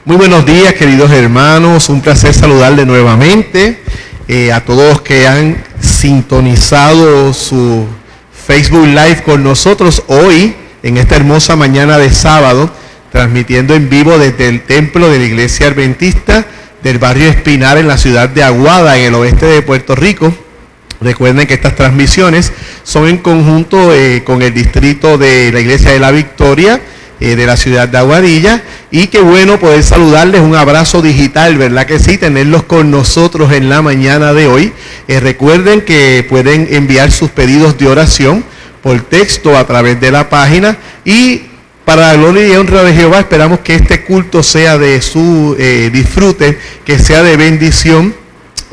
Muy buenos días, queridos hermanos, un placer saludarles nuevamente a todos que han sintonizado su Facebook Live con nosotros hoy, en esta hermosa mañana de sábado, transmitiendo en vivo desde el templo de la Iglesia Adventista del barrio Espinar en la ciudad de Aguada, en el oeste de Puerto Rico. Recuerden que estas transmisiones son en conjunto con el distrito de la Iglesia de la Victoria, de la ciudad de Aguadilla, y qué bueno poder saludarles, un abrazo digital, ¿verdad que sí? Tenerlos con nosotros en la mañana de hoy. Recuerden que pueden enviar sus pedidos de oración por texto a través de la página, y para la gloria y honra de Jehová esperamos que este culto sea de su disfrute, que sea de bendición,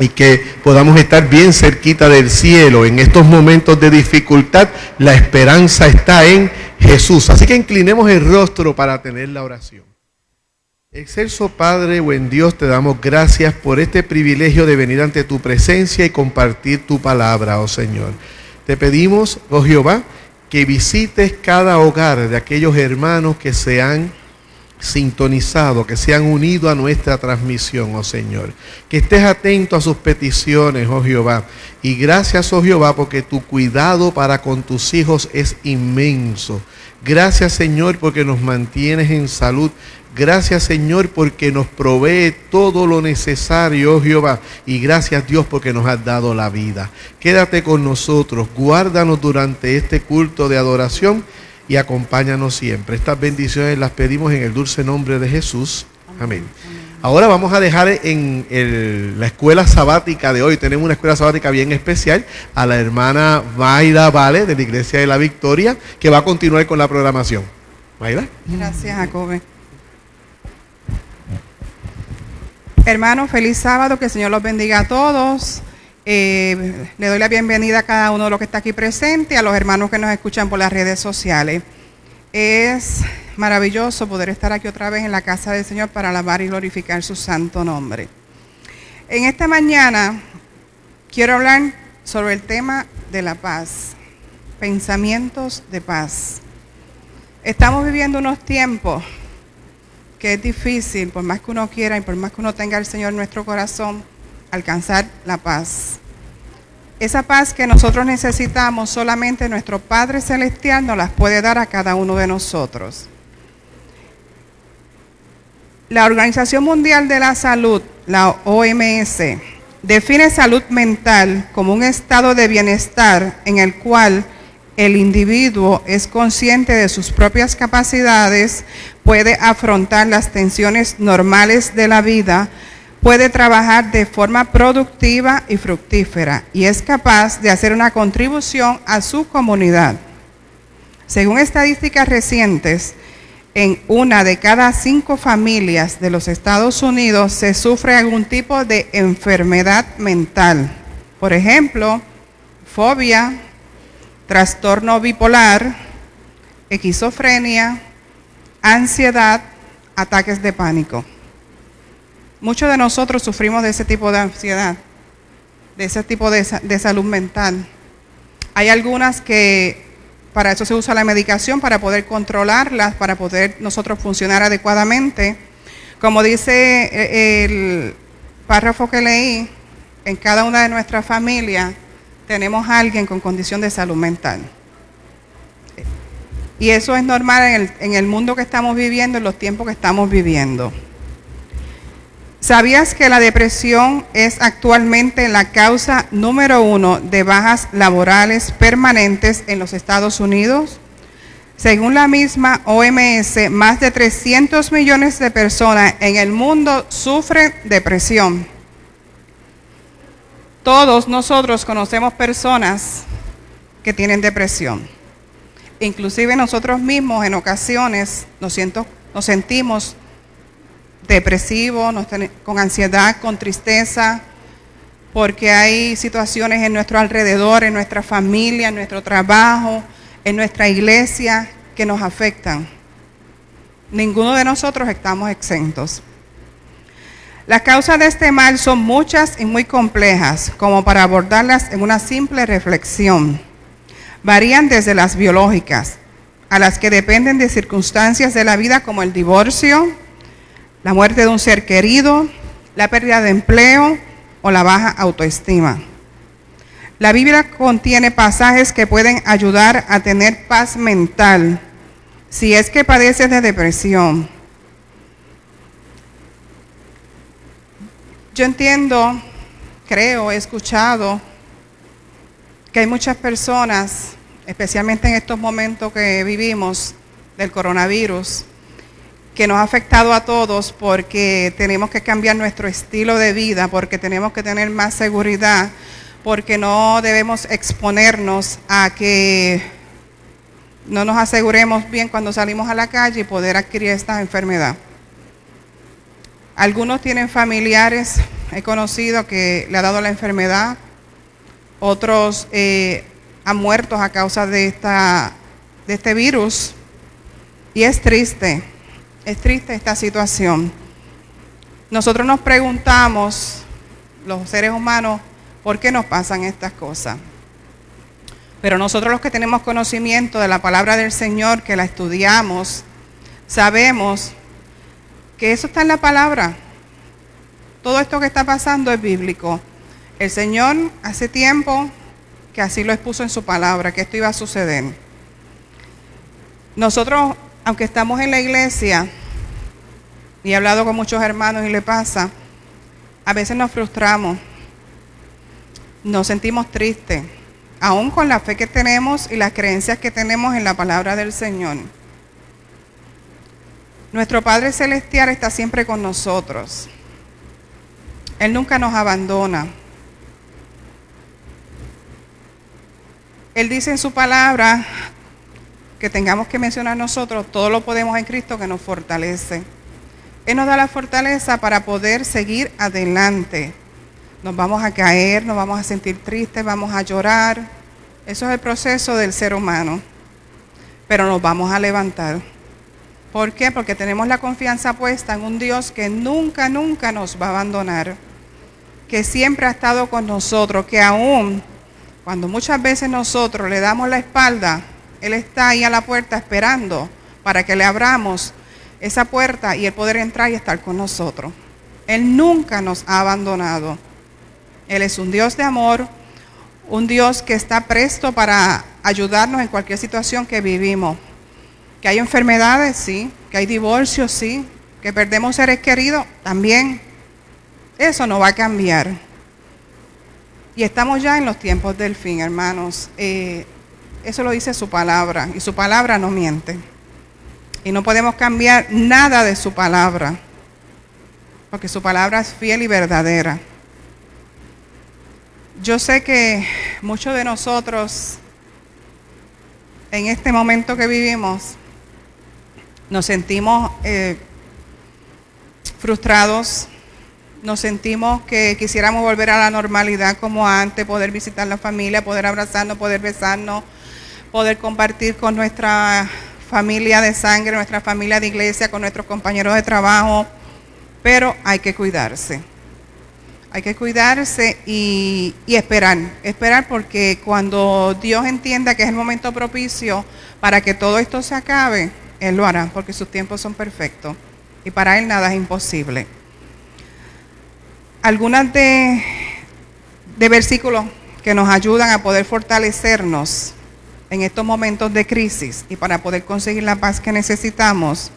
y que podamos estar bien cerquita del cielo. En estos momentos de dificultad, la esperanza está en Jesús. Así que inclinemos el rostro para tener la oración. Excelso Padre, buen Dios, te damos gracias por este privilegio de venir ante tu presencia y compartir tu palabra, oh Señor. Te pedimos, oh Jehová, que visites cada hogar de aquellos hermanos que se han sintonizado, que se han unido a nuestra transmisión, oh Señor. Que estés atento a sus peticiones, oh Jehová. Y gracias, oh Jehová, porque tu cuidado para con tus hijos es inmenso. Gracias, Señor, porque nos mantienes en salud. Gracias, Señor, porque nos provee todo lo necesario, oh Jehová. Y gracias, Dios, porque nos has dado la vida. Quédate con nosotros, guárdanos durante este culto de adoración y acompáñanos siempre. Estas bendiciones las pedimos en el dulce nombre de Jesús. Amén. Ahora vamos a dejar en la escuela sabática de hoy. Tenemos una escuela sabática bien especial a la hermana Mayra Vale de la Iglesia de la Victoria, que va a continuar con la programación. Mayra. Gracias, Jacobe. Hermanos, feliz sábado, que el Señor los bendiga a todos. Le doy la bienvenida a cada uno de los que está aquí presente, a los hermanos que nos escuchan por las redes sociales. Es maravilloso poder estar aquí otra vez en la casa del Señor para alabar y glorificar su santo nombre. En esta mañana quiero hablar sobre el tema de la paz, pensamientos de paz. Estamos viviendo unos tiempos que es difícil, por más que uno quiera y por más que uno tenga al Señor en nuestro corazón, alcanzar la paz. Esa paz que nosotros necesitamos, solamente nuestro Padre Celestial nos las puede dar a cada uno de nosotros. La Organización Mundial de la Salud, la OMS, define salud mental como un estado de bienestar en el cual el individuo es consciente de sus propias capacidades, puede afrontar las tensiones normales de la vida, puede trabajar de forma productiva y fructífera y es capaz de hacer una contribución a su comunidad. Según estadísticas recientes, en 1 de cada 5 familias de los Estados Unidos se sufre algún tipo de enfermedad mental. Por ejemplo, fobia, trastorno bipolar, esquizofrenia, ansiedad, ataques de pánico. Muchos de nosotros sufrimos de ese tipo de ansiedad, de ese tipo de salud mental. Hay algunas que para eso se usa la medicación, para poder controlarlas, para poder nosotros funcionar adecuadamente. Como dice el párrafo que leí, en cada una de nuestras familias tenemos a alguien con condición de salud mental. Y eso es normal en el mundo que estamos viviendo, en los tiempos que estamos viviendo. ¿Sabías que la depresión es actualmente la causa número 1 de bajas laborales permanentes en los Estados Unidos? Según la misma OMS, más de 300 millones de personas en el mundo sufren depresión. Todos nosotros conocemos personas que tienen depresión. Inclusive nosotros mismos en ocasiones nos sentimos depresivos, con ansiedad, con tristeza, porque hay situaciones en nuestro alrededor, en nuestra familia, en nuestro trabajo, en nuestra iglesia, que nos afectan. Ninguno de nosotros estamos exentos. Las causas de este mal son muchas y muy complejas, como para abordarlas en una simple reflexión. Varían desde las biológicas, a las que dependen de circunstancias de la vida como el divorcio, la muerte de un ser querido, la pérdida de empleo o la baja autoestima. La Biblia contiene pasajes que pueden ayudar a tener paz mental si es que padeces de depresión. Yo entiendo, creo, he escuchado que hay muchas personas, especialmente en estos momentos que vivimos del coronavirus, que nos ha afectado a todos porque tenemos que cambiar nuestro estilo de vida, porque tenemos que tener más seguridad, porque no debemos exponernos a que no nos aseguremos bien cuando salimos a la calle y poder adquirir esta enfermedad. Algunos tienen familiares, he conocido que le ha dado la enfermedad, otros han muerto a causa de este virus, y es triste esta situación. Nosotros nos preguntamos, los seres humanos, ¿por qué nos pasan estas cosas? Pero nosotros los que tenemos conocimiento de la palabra del Señor, que la estudiamos, sabemos que eso está en la palabra. Todo esto que está pasando es bíblico. El Señor hace tiempo que así lo expuso en su palabra, que esto iba a suceder. Nosotros, aunque estamos en la iglesia, y he hablado con muchos hermanos y le pasa, a veces nos frustramos, nos sentimos tristes, aún con la fe que tenemos y las creencias que tenemos en la palabra del Señor. Nuestro Padre Celestial está siempre con nosotros. Él nunca nos abandona. Él dice en su palabra que tengamos que mencionar nosotros, todo lo podemos en Cristo que nos fortalece. Él nos da la fortaleza para poder seguir adelante. Nos vamos a caer, nos vamos a sentir tristes, vamos a llorar. Eso es el proceso del ser humano. Pero nos vamos a levantar. ¿Por qué? Porque tenemos la confianza puesta en un Dios que nunca, nunca nos va a abandonar. Que siempre ha estado con nosotros, que aún cuando muchas veces nosotros le damos la espalda, Él está ahí a la puerta esperando para que le abramos esa puerta y el poder entrar y estar con nosotros. Él nunca nos ha abandonado. Él es un Dios de amor, un Dios que está presto para ayudarnos en cualquier situación que vivimos. Que hay enfermedades, sí. Que hay divorcios, sí. Que perdemos seres queridos, también. Eso no va a cambiar. Y estamos ya en los tiempos del fin, hermanos. Eso lo dice su palabra, y su palabra no miente. Y no podemos cambiar nada de su palabra, porque su palabra es fiel y verdadera. Yo sé que muchos de nosotros, en este momento que vivimos, nos sentimos frustrados, nos sentimos que quisiéramos volver a la normalidad como antes, poder visitar la familia, poder abrazarnos, poder besarnos, poder compartir con nuestra familia de sangre, nuestra familia de iglesia, con nuestros compañeros de trabajo, pero hay que cuidarse. Hay que cuidarse y esperar porque cuando Dios entienda que es el momento propicio para que todo esto se acabe, Él lo hará, porque sus tiempos son perfectos y para Él nada es imposible. Algunas de versículos que nos ayudan a poder fortalecernos en estos momentos de crisis y para poder conseguir la paz que necesitamos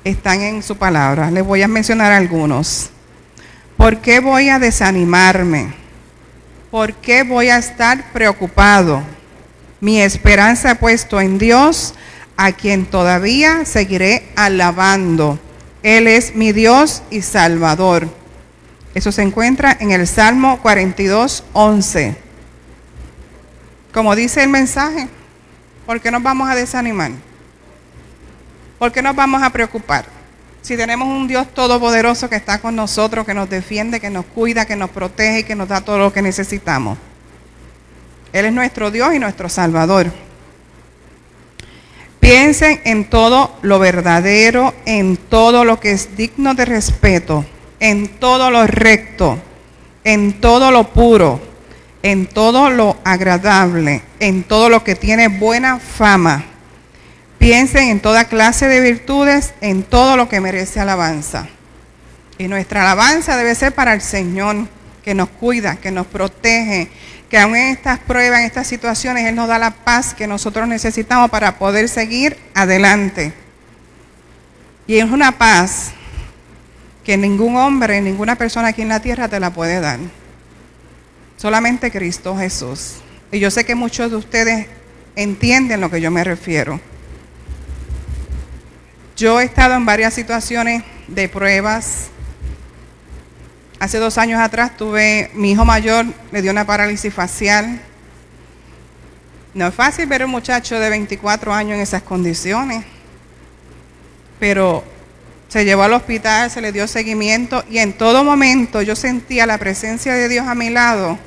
están en su palabra. Les voy a mencionar algunos. ¿Por qué voy a desanimarme? ¿Por qué voy a estar preocupado? Mi esperanza he puesto en Dios, a quien todavía seguiré alabando. Él es mi Dios y Salvador. Eso se encuentra en el Salmo 42:11. Como dice el mensaje, ¿por qué nos vamos a desanimar? ¿Por qué nos vamos a preocupar? Si tenemos un Dios todopoderoso que está con nosotros, que nos defiende, que nos cuida, que nos protege y que nos da todo lo que necesitamos. Él es nuestro Dios y nuestro Salvador. Piensen en todo lo verdadero, en todo lo que es digno de respeto, en todo lo recto, en todo lo puro, en todo lo agradable, en todo lo que tiene buena fama. Piensen en toda clase de virtudes, en todo lo que merece alabanza. Y nuestra alabanza debe ser para el Señor, que nos cuida, que nos protege, que aun en estas pruebas, en estas situaciones, Él nos da la paz que nosotros necesitamos para poder seguir adelante. Y es una paz que ningún hombre, ninguna persona aquí en la tierra te la puede dar. Solamente Cristo Jesús. Y yo sé que muchos de ustedes entienden lo que yo me refiero. Yo he estado en varias situaciones de pruebas. Hace 2 años atrás mi hijo mayor le dio una parálisis facial. No es fácil ver a un muchacho de 24 años en esas condiciones, pero se llevó al hospital, se le dio seguimiento y en todo momento yo sentía la presencia de Dios a mi lado,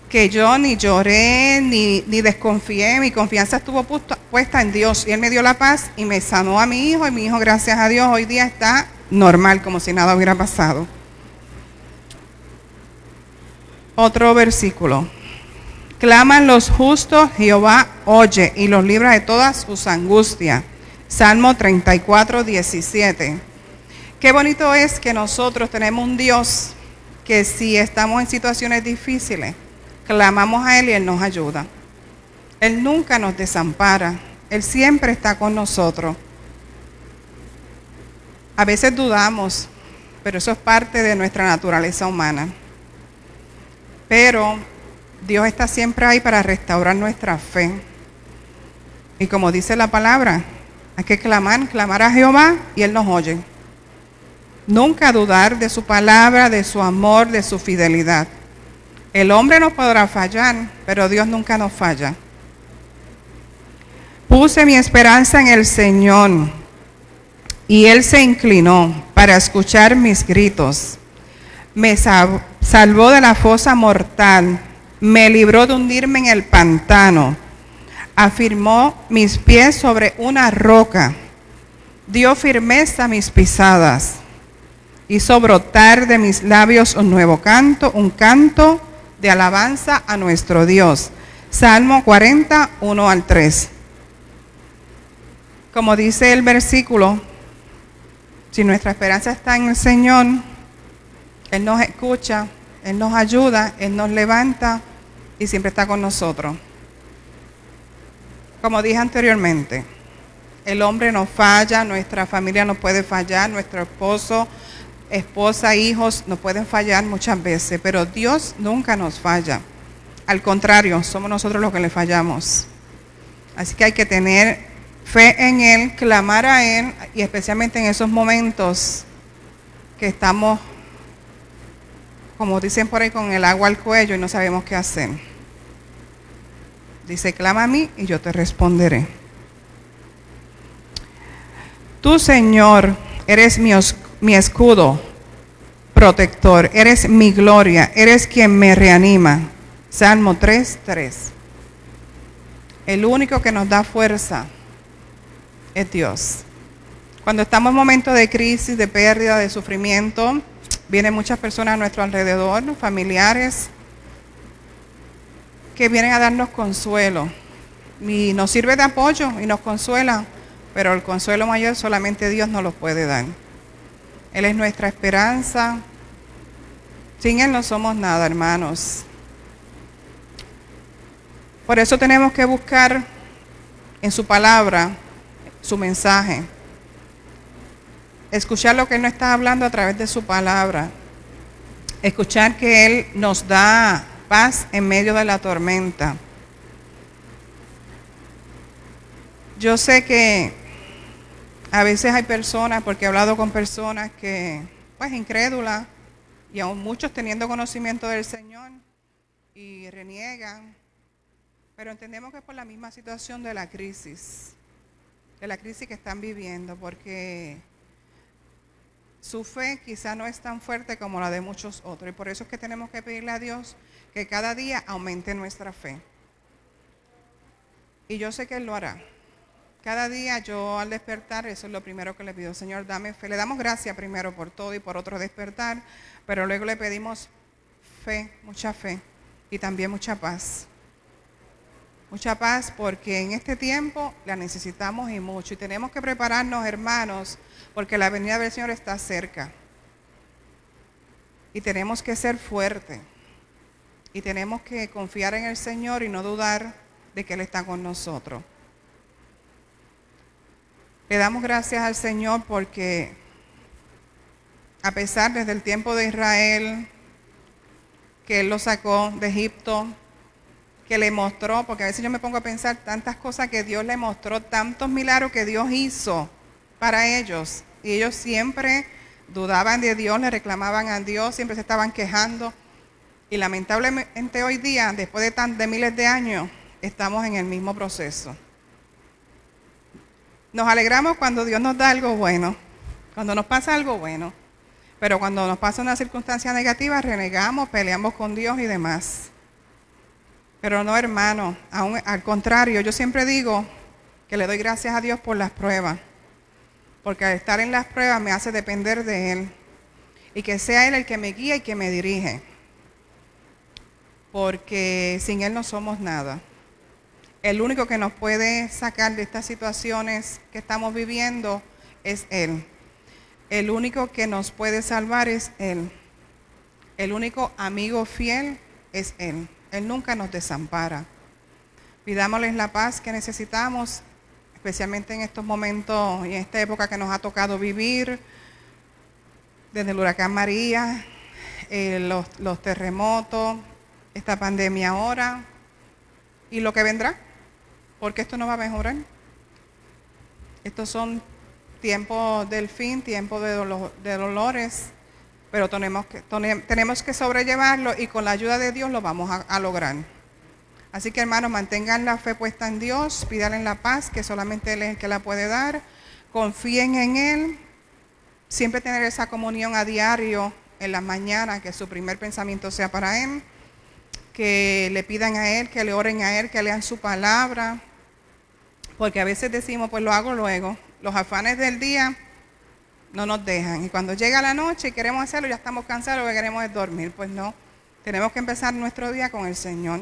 que yo ni lloré ni desconfié, mi confianza estuvo puesta en Dios y Él me dio la paz y me sanó a mi hijo y mi hijo, gracias a Dios, hoy día está normal, como si nada hubiera pasado. Otro versículo. Claman los justos, Jehová oye y los libra de todas sus angustias. Salmo 34, 17. Qué bonito es que nosotros tenemos un Dios que si estamos en situaciones difíciles, clamamos a Él y Él nos ayuda. Él nunca nos desampara. Él siempre está con nosotros. A veces dudamos, pero eso es parte de nuestra naturaleza humana. Pero Dios está siempre ahí para restaurar nuestra fe. Y como dice la palabra, hay que clamar a Jehová y Él nos oye. Nunca dudar de su palabra, de su amor, de su fidelidad. El hombre no podrá fallar, pero Dios nunca nos falla. Puse mi esperanza en el Señor y Él se inclinó para escuchar mis gritos. Me salvó de la fosa mortal, me libró de hundirme en el pantano, afirmó mis pies sobre una roca, dio firmeza a mis pisadas, hizo brotar de mis labios un nuevo canto, un canto de alabanza a nuestro Dios. Salmo 40, 1 al 3. Como dice el versículo, si nuestra esperanza está en el Señor, Él nos escucha, Él nos ayuda, Él nos levanta y siempre está con nosotros. Como dije anteriormente, el hombre nos falla, nuestra familia nos puede fallar, nuestro esposo, esposa, hijos nos pueden fallar muchas veces, pero Dios nunca nos falla. Al contrario, somos nosotros los que le fallamos. Así que hay que tener fe en Él, clamar a Él y especialmente en esos momentos que estamos, como dicen por ahí, con el agua al cuello y no sabemos qué hacer. Dice, clama a mí y yo te responderé. Tú, Señor, eres mi escudo protector, eres mi gloria, eres quien me reanima. Salmo 3, 3. El único que nos da fuerza es Dios. Cuando estamos en momentos de crisis, de pérdida, de sufrimiento, vienen muchas personas a nuestro alrededor, familiares, que vienen a darnos consuelo. Y nos sirve de apoyo y nos consuela, pero el consuelo mayor solamente Dios nos lo puede dar. Él es nuestra esperanza. Sin Él no somos nada, hermanos. Por eso tenemos que buscar en su palabra, su mensaje. Escuchar lo que Él nos está hablando a través de su palabra. Escuchar que Él nos da paz en medio de la tormenta. Yo sé que a veces hay personas, porque he hablado con personas que, pues, incrédulas, y aún muchos teniendo conocimiento del Señor, y reniegan, pero entendemos que es por la misma situación de la crisis que están viviendo, porque su fe quizá no es tan fuerte como la de muchos otros, y por eso es que tenemos que pedirle a Dios que cada día aumente nuestra fe. Y yo sé que Él lo hará. Cada día yo al despertar, eso es lo primero que le pido, Señor, dame fe. Le damos gracias primero por todo y por otro despertar, pero luego le pedimos fe, mucha fe y también mucha paz. Mucha paz, porque en este tiempo la necesitamos y mucho. Y tenemos que prepararnos, hermanos, porque la venida del Señor está cerca. Y tenemos que ser fuertes. Y tenemos que confiar en el Señor y no dudar de que Él está con nosotros. Le damos gracias al Señor porque a pesar desde el tiempo de Israel, que Él lo sacó de Egipto, que le mostró, porque a veces yo me pongo a pensar tantas cosas que Dios le mostró, tantos milagros que Dios hizo para ellos. Y ellos siempre dudaban de Dios, le reclamaban a Dios, siempre se estaban quejando. Y lamentablemente hoy día, después de miles de años, estamos en el mismo proceso. Nos alegramos cuando Dios nos da algo bueno, cuando nos pasa algo bueno. Pero cuando nos pasa una circunstancia negativa, renegamos, peleamos con Dios y demás. Pero no, hermano, aún al contrario, yo siempre digo que le doy gracias a Dios por las pruebas. Porque al estar en las pruebas me hace depender de Él. Y que sea Él el que me guía y que me dirige. Porque sin Él no somos nada. El único que nos puede sacar de estas situaciones que estamos viviendo es Él. El único que nos puede salvar es Él. El único amigo fiel es Él. Él nunca nos desampara. Pidámosles la paz que necesitamos, especialmente en estos momentos y en esta época que nos ha tocado vivir, desde el huracán María, los terremotos, esta pandemia ahora y lo que vendrá, porque esto no va a mejorar. Estos son tiempos del fin, tiempos de dolores, pero tenemos que sobrellevarlo y con la ayuda de Dios lo vamos a lograr. Así que, hermanos, mantengan la fe puesta en Dios, pídanle la paz, que solamente Él es el que la puede dar, confíen en Él, siempre tener esa comunión a diario en las mañanas, que su primer pensamiento sea para Él, que le pidan a Él, que le oren a Él, que lean su palabra, porque a veces decimos, pues lo hago luego. Los afanes del día no nos dejan. Y cuando llega la noche y queremos hacerlo, ya estamos cansados, lo que queremos es dormir. Pues no, tenemos que empezar nuestro día con el Señor.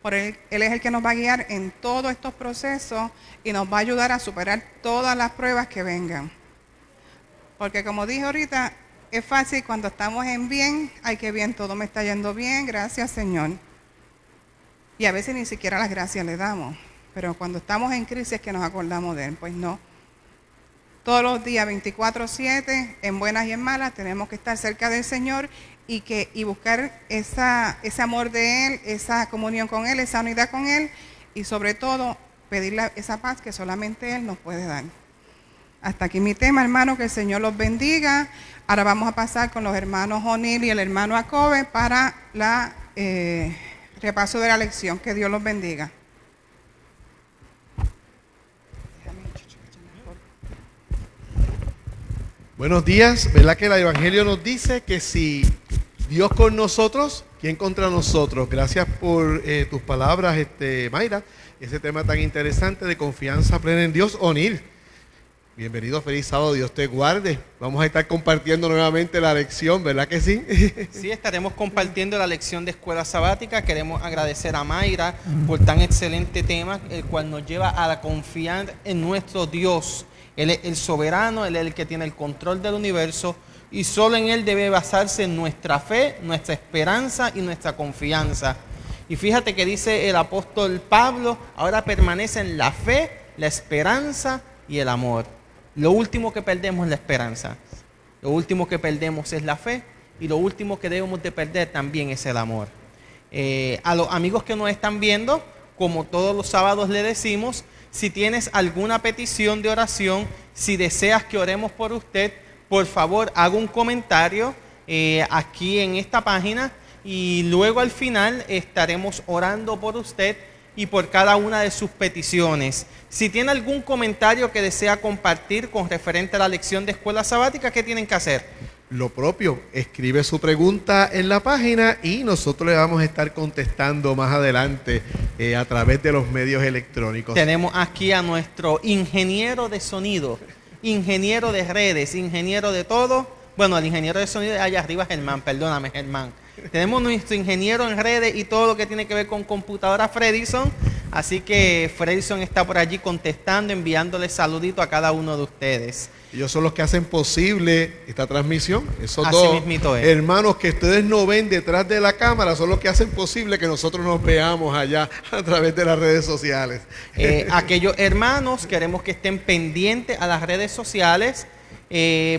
Por Él es el que nos va a guiar en todos estos procesos y nos va a ayudar a superar todas las pruebas que vengan. Porque como dije ahorita, es fácil cuando estamos en bien, ay, qué bien, todo me está yendo bien, gracias Señor. Y a veces ni siquiera las gracias le damos. Pero cuando estamos en crisis es que nos acordamos de Él. Pues no. Todos los días, 24/7, en buenas y en malas, tenemos que estar cerca del Señor y buscar ese amor de Él, esa comunión con Él, esa unidad con Él y sobre todo pedirle esa paz que solamente Él nos puede dar. Hasta aquí mi tema, hermano, que el Señor los bendiga. Ahora vamos a pasar con los hermanos O'Neill y el hermano Acobe para el repaso de la lección. Que Dios los bendiga. Buenos días, ¿verdad que el Evangelio nos dice que si Dios con nosotros, ¿quién contra nosotros? Gracias por tus palabras, Mayra, ese tema tan interesante de confianza plena en Dios. O'Neill, bienvenido, feliz sábado, Dios te guarde. Vamos a estar compartiendo nuevamente la lección, ¿verdad que sí? Sí, estaremos compartiendo la lección de escuela sabática. Queremos agradecer a Mayra por tan excelente tema, el cual nos lleva a confiar en nuestro Dios. Él es el soberano, Él es el que tiene el control del universo y solo en Él debe basarse nuestra fe, nuestra esperanza y nuestra confianza. Y fíjate que dice el apóstol Pablo, ahora permanecen la fe, la esperanza y el amor. Lo último que perdemos es la esperanza, lo último que perdemos es la fe y lo último que debemos de perder también es el amor. A los amigos que nos están viendo, como todos los sábados le decimos, si tienes alguna petición de oración, si deseas que oremos por usted, por favor haga un comentario aquí en esta página y luego al final estaremos orando por usted y por cada una de sus peticiones. Si tiene algún comentario que desea compartir con referente a la lección de escuela sabática, ¿qué tienen que hacer? Lo propio, escribe su pregunta en la página y nosotros le vamos a estar contestando más adelante a través de los medios electrónicos. Tenemos aquí a nuestro ingeniero de sonido, ingeniero de redes, ingeniero de todo. Bueno, el ingeniero de sonido de allá arriba es Germán, perdóname Germán. Tenemos nuestro ingeniero en redes y todo lo que tiene que ver con computadora Fredison. Así que Fredson está por allí contestando, enviándole saluditos a cada uno de ustedes. Ellos son los que hacen posible esta transmisión. Esos Así dos mismito es. hermanos que ustedes no ven detrás de la cámara son los que hacen posible que nosotros nos veamos allá a través de las redes sociales. Aquellos hermanos queremos que estén pendientes a las redes sociales,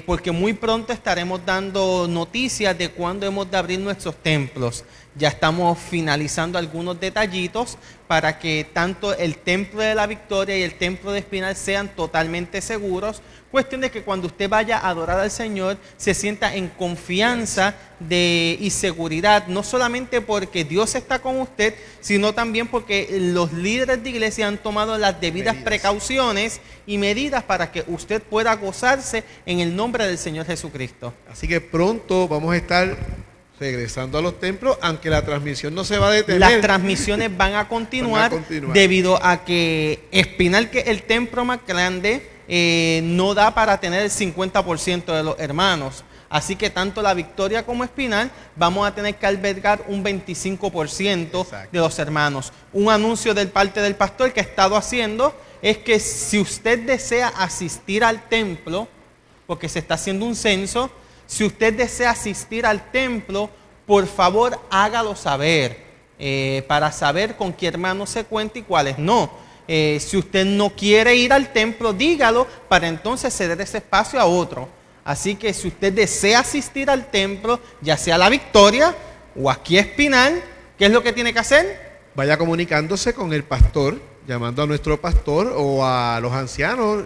porque muy pronto estaremos dando noticias de cuándo hemos de abrir nuestros templos. Ya estamos finalizando algunos detallitos para que tanto el Templo de la Victoria y el Templo de Espinal sean totalmente seguros. Cuestión de que cuando usted vaya a adorar al Señor se sienta en confianza y seguridad, no solamente porque Dios está con usted, sino también porque los líderes de iglesia han tomado las debidas precauciones y medidas para que usted pueda gozarse en el nombre del Señor Jesucristo. Así que pronto vamos a estar regresando a los templos, aunque la transmisión no se va a detener. Las transmisiones van a continuar, debido a que Espinal, que es el templo más grande, no da para tener el 50% de los hermanos. Así que tanto la Victoria como Espinal vamos a tener que albergar un 25% de los hermanos. Un anuncio del parte del pastor que ha estado haciendo es que si usted desea asistir al templo, porque se está haciendo un censo, si usted desea asistir al templo, por favor hágalo saber, para saber con qué hermanos se cuenta y cuáles no. Si usted no quiere ir al templo, dígalo para entonces ceder ese espacio a otro. Así que si usted desea asistir al templo, ya sea a la Victoria o aquí a Espinal, ¿qué es lo que tiene que hacer? Vaya comunicándose con el pastor, llamando a nuestro pastor o a los ancianos,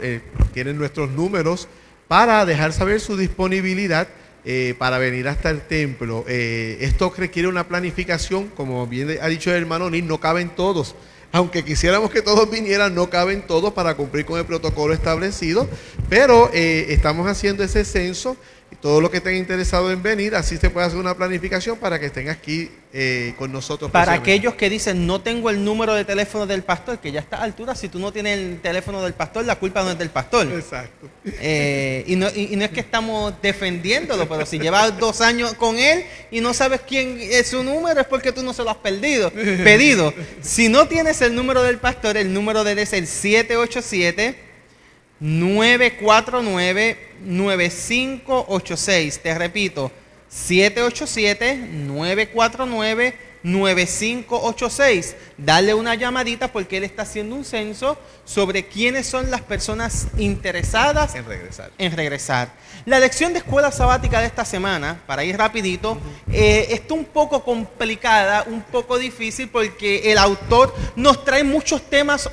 tienen nuestros números, para dejar saber su disponibilidad para venir hasta el templo. Esto requiere una planificación, como bien ha dicho el hermano Nil, no caben todos. Aunque quisiéramos que todos vinieran, no caben todos para cumplir con el protocolo establecido, pero estamos haciendo ese censo y todos los que estén interesados en venir, así se puede hacer una planificación para que estén aquí con nosotros. Para aquellos que dicen, no tengo el número de teléfono del pastor, que ya a esta altura, si tú no tienes el teléfono del pastor, la culpa no es del pastor. Exacto. Y no es que estamos defendiéndolo, pero si llevas 2 años con él y no sabes quién es su número, es porque tú no se lo has pedido. Si no tienes el número del pastor, el número de él es el 787-949-9586. Te repito, 787-949-9586. Dale una llamadita porque él está haciendo un censo sobre quiénes son las personas interesadas en regresar. La lección de escuela sabática de esta semana, para ir rapidito, está un poco complicada, un poco difícil, porque el autor nos trae muchos temas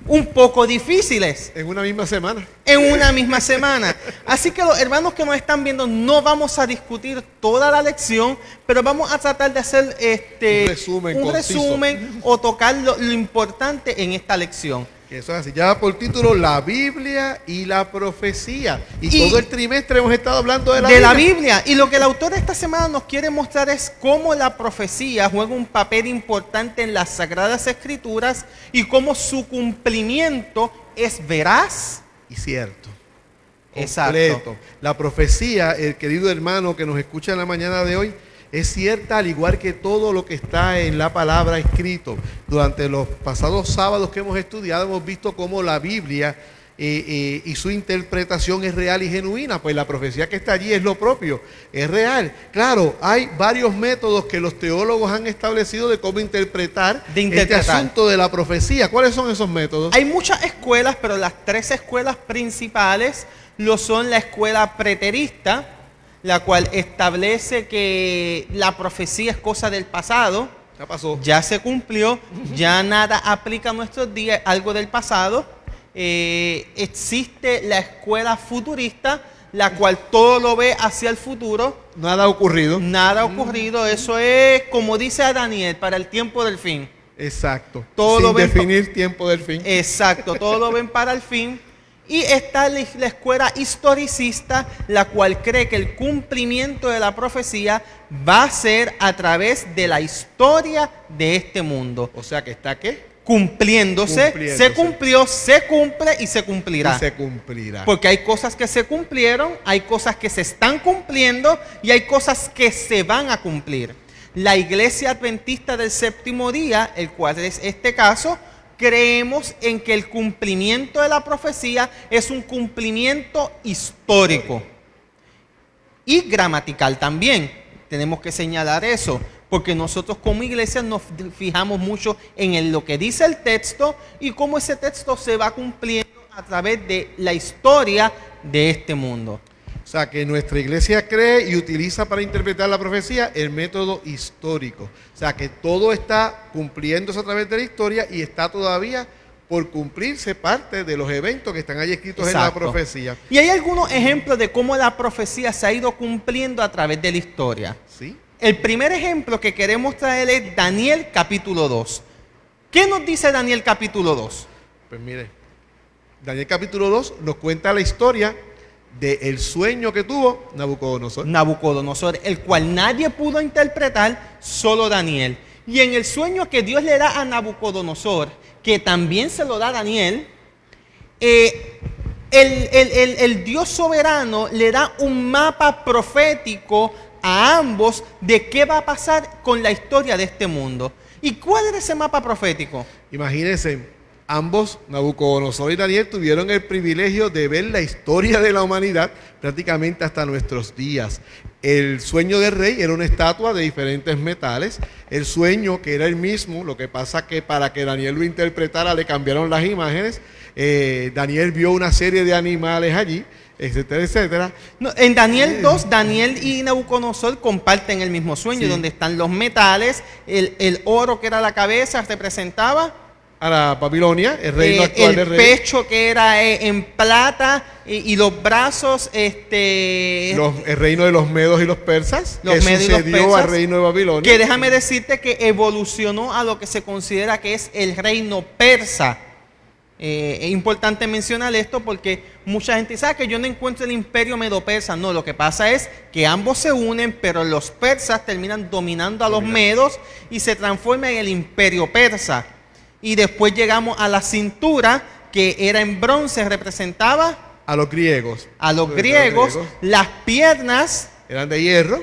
un poco difíciles. En una misma semana. En una misma semana. Así que los hermanos que nos están viendo, no vamos a discutir toda la lección, pero vamos a tratar de hacer un resumen o tocar lo importante en esta lección. Que eso es así. Lleva por título La Biblia y la profecía. Y todo el trimestre hemos estado hablando de la Biblia. Y lo que el autor esta semana nos quiere mostrar es cómo la profecía juega un papel importante en las Sagradas Escrituras y cómo su cumplimiento es veraz y cierto. Exacto. Completo. La profecía, el querido hermano que nos escucha en la mañana de hoy, es cierta, al igual que todo lo que está en la palabra escrito. Durante los pasados sábados que hemos estudiado, hemos visto cómo la Biblia y su interpretación es real y genuina. Pues la profecía que está allí es lo propio, es real. Claro, hay varios métodos que los teólogos han establecido de cómo interpretar este asunto de la profecía. ¿Cuáles son esos métodos? Hay muchas escuelas, pero las 3 escuelas principales lo son: la escuela preterista, la cual establece que la profecía es cosa del pasado. Ya pasó. Ya se cumplió, ya nada aplica a nuestros días, algo del pasado. Existe la escuela futurista, la cual todo lo ve hacia el futuro. Nada ha ocurrido. Nada ha ocurrido. Eso es, como dice a Daniel, para el tiempo del fin. Exacto. Todo Sin lo ven definir tiempo del fin. Exacto, todo lo ven para el fin. Y está la escuela historicista, la cual cree que el cumplimiento de la profecía va a ser a través de la historia de este mundo. O sea que está ¿qué? Cumpliéndose. Se cumplió, se cumple y se cumplirá. Y se cumplirá. Porque hay cosas que se cumplieron, hay cosas que se están cumpliendo y hay cosas que se van a cumplir. La Iglesia Adventista del Séptimo Día, el cual es este caso, creemos en que el cumplimiento de la profecía es un cumplimiento histórico y gramatical también. Tenemos que señalar eso, porque nosotros como iglesia nos fijamos mucho en lo que dice el texto y cómo ese texto se va cumpliendo a través de la historia de este mundo. O sea, que nuestra iglesia cree y utiliza para interpretar la profecía el método histórico. O sea, que todo está cumpliéndose a través de la historia y está todavía por cumplirse parte de los eventos que están allí escritos en la profecía. Y hay algunos ejemplos de cómo la profecía se ha ido cumpliendo a través de la historia. ¿Sí? El primer ejemplo que queremos traer es Daniel capítulo 2. ¿Qué nos dice Daniel capítulo 2? Pues mire, Daniel capítulo 2 nos cuenta la historia del sueño que tuvo Nabucodonosor. Nabucodonosor, el cual nadie pudo interpretar, solo Daniel. Y en el sueño que Dios le da a Nabucodonosor, que también se lo da a Daniel, el Dios soberano le da un mapa profético a ambos de qué va a pasar con la historia de este mundo. ¿Y cuál era ese mapa profético? Imagínense, ambos, Nabucodonosor y Daniel, tuvieron el privilegio de ver la historia de la humanidad prácticamente hasta nuestros días. El sueño del rey era una estatua de diferentes metales. El sueño, que era el mismo, lo que pasa que para que Daniel lo interpretara le cambiaron las imágenes. Daniel vio una serie de animales allí, etcétera, etcétera. No, en Daniel 2, Daniel y Nabucodonosor comparten el mismo sueño, Sí. donde están los metales, el oro que era la cabeza representaba A la Babilonia, el reino actual del el rey. pecho que era en plata y los brazos, El reino de los medos y los persas, Los que medos y los sucedió persas, al reino de Babilonia. que déjame decirte que evolucionó a lo que se considera que es el reino persa. Es importante mencionar esto porque mucha gente dice que yo no encuentro el imperio medo-persa. No, lo que pasa es que ambos se unen, pero los persas terminan dominando a los medos y se transforma en el imperio persa. Y después llegamos a la cintura, que era en bronce, representaba A los griegos. a los griegos, las piernas Eran de hierro,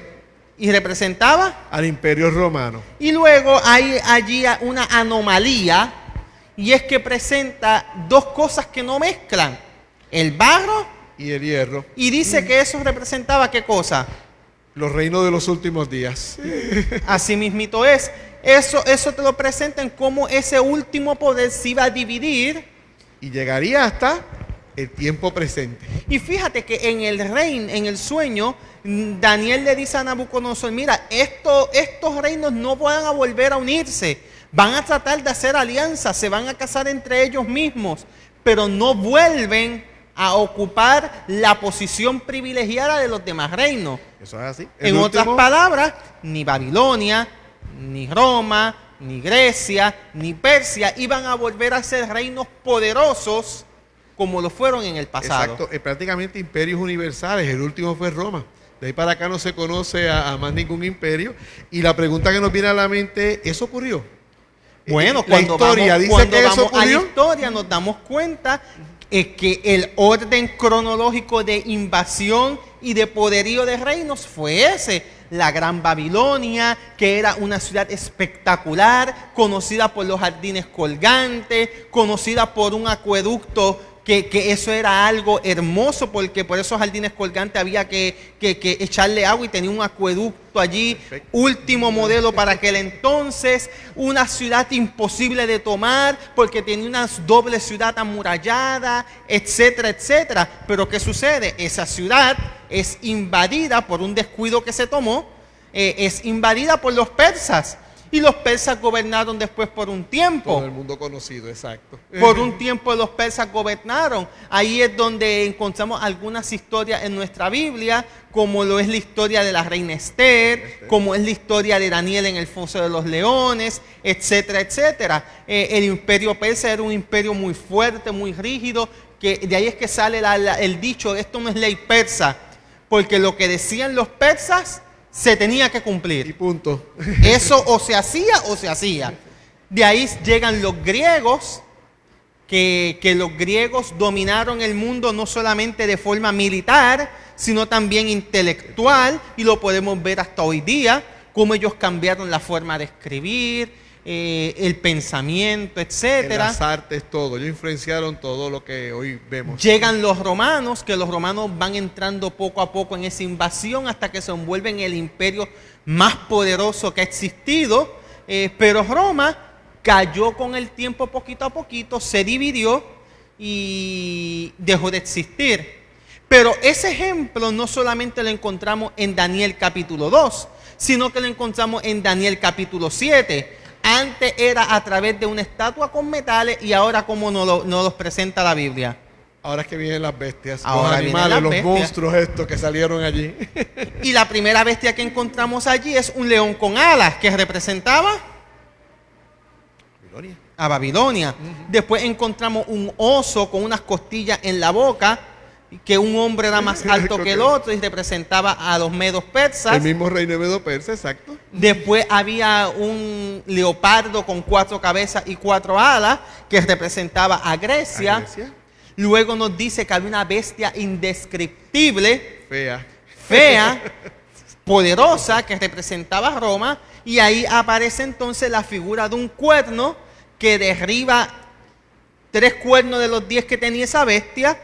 y representaba. al imperio romano. Y luego hay allí una anomalía, y es que presenta dos cosas que no mezclan, el barro, Y el hierro, y dice que eso representaba ¿qué cosa? los reinos de los últimos días. Así mismito es. Eso te lo presentan como ese último poder se iba a dividir. Y llegaría hasta el tiempo presente. Y fíjate que en el sueño, Daniel le dice a Nabucodonosor, mira, estos reinos no van a volver a unirse, van a tratar de hacer alianzas, se van a casar entre ellos mismos, pero no vuelven a ocupar la posición privilegiada de los demás reinos. Eso es así. En otras palabras, ni Babilonia, ni Roma, ni Grecia, ni Persia iban a volver a ser reinos poderosos como lo fueron en el pasado. Exacto, prácticamente imperios universales. El último fue Roma. De ahí para acá no se conoce a más ningún imperio. Y la pregunta que nos viene a la mente, ¿eso ocurrió? Bueno, La cuando historia vamos, dice cuando que eso vamos a la ocurrió. historia nos damos cuenta que el orden cronológico de invasión y de poderío de reinos fue ese. La Gran Babilonia, que era una ciudad espectacular, conocida por los jardines colgantes, conocida por un acueducto que eso era algo hermoso, porque por esos jardines colgantes había que echarle agua y tenía un acueducto allí, Perfecto. último modelo para aquel entonces, una ciudad imposible de tomar porque tenía una doble ciudad amurallada, etcétera, etcétera. Pero ¿qué sucede? Esa ciudad es invadida por un descuido que se tomó, es invadida por los persas. Y los persas gobernaron después por un tiempo. Todo el mundo conocido, exacto. Por un tiempo los persas gobernaron. Ahí es donde encontramos algunas historias en nuestra Biblia, como lo es la historia de la reina Esther, como es la historia de Daniel en el foso de los leones, etcétera, etcétera. El imperio persa era un imperio muy fuerte, muy rígido, que de ahí es que sale el dicho, esto no es ley persa, porque lo que decían los persas se tenía que Y cumplir. punto. Eso o se hacía o se hacía. De ahí llegan los griegos, que los griegos dominaron el mundo no solamente de forma militar, sino también intelectual, y lo podemos ver hasta hoy día, cómo ellos cambiaron la forma de escribir, el pensamiento, etcétera. Las artes, todo. Ellos influenciaron todo lo que hoy vemos. Llegan los romanos, que los romanos van entrando poco a poco en esa invasión hasta que se envuelven en el imperio más poderoso que ha existido. Pero Roma cayó con el tiempo poquito a poquito, se dividió y dejó de existir. Pero ese ejemplo no solamente lo encontramos en Daniel capítulo 2, sino que lo encontramos en Daniel capítulo 7. Antes era a través de una estatua con metales y ahora como nos los presenta la Biblia. Ahora es que vienen las bestias, Ahora los animales, los bestias. monstruos estos que salieron allí. Y la primera bestia que encontramos allí es un león con alas que representaba Babilonia. a Babilonia. Después encontramos un oso con unas costillas en la boca, que un hombre era más alto que el otro y representaba a los medos persas. El mismo reino medo persa, exacto. Después había un leopardo con 4 cabezas y 4 alas que representaba a Grecia. ¿A Grecia? Luego nos dice que había una bestia indescriptible, Fea. poderosa, que representaba a Roma. Y ahí aparece entonces la figura de un cuerno que derriba 3 cuernos de los 10 que tenía esa bestia,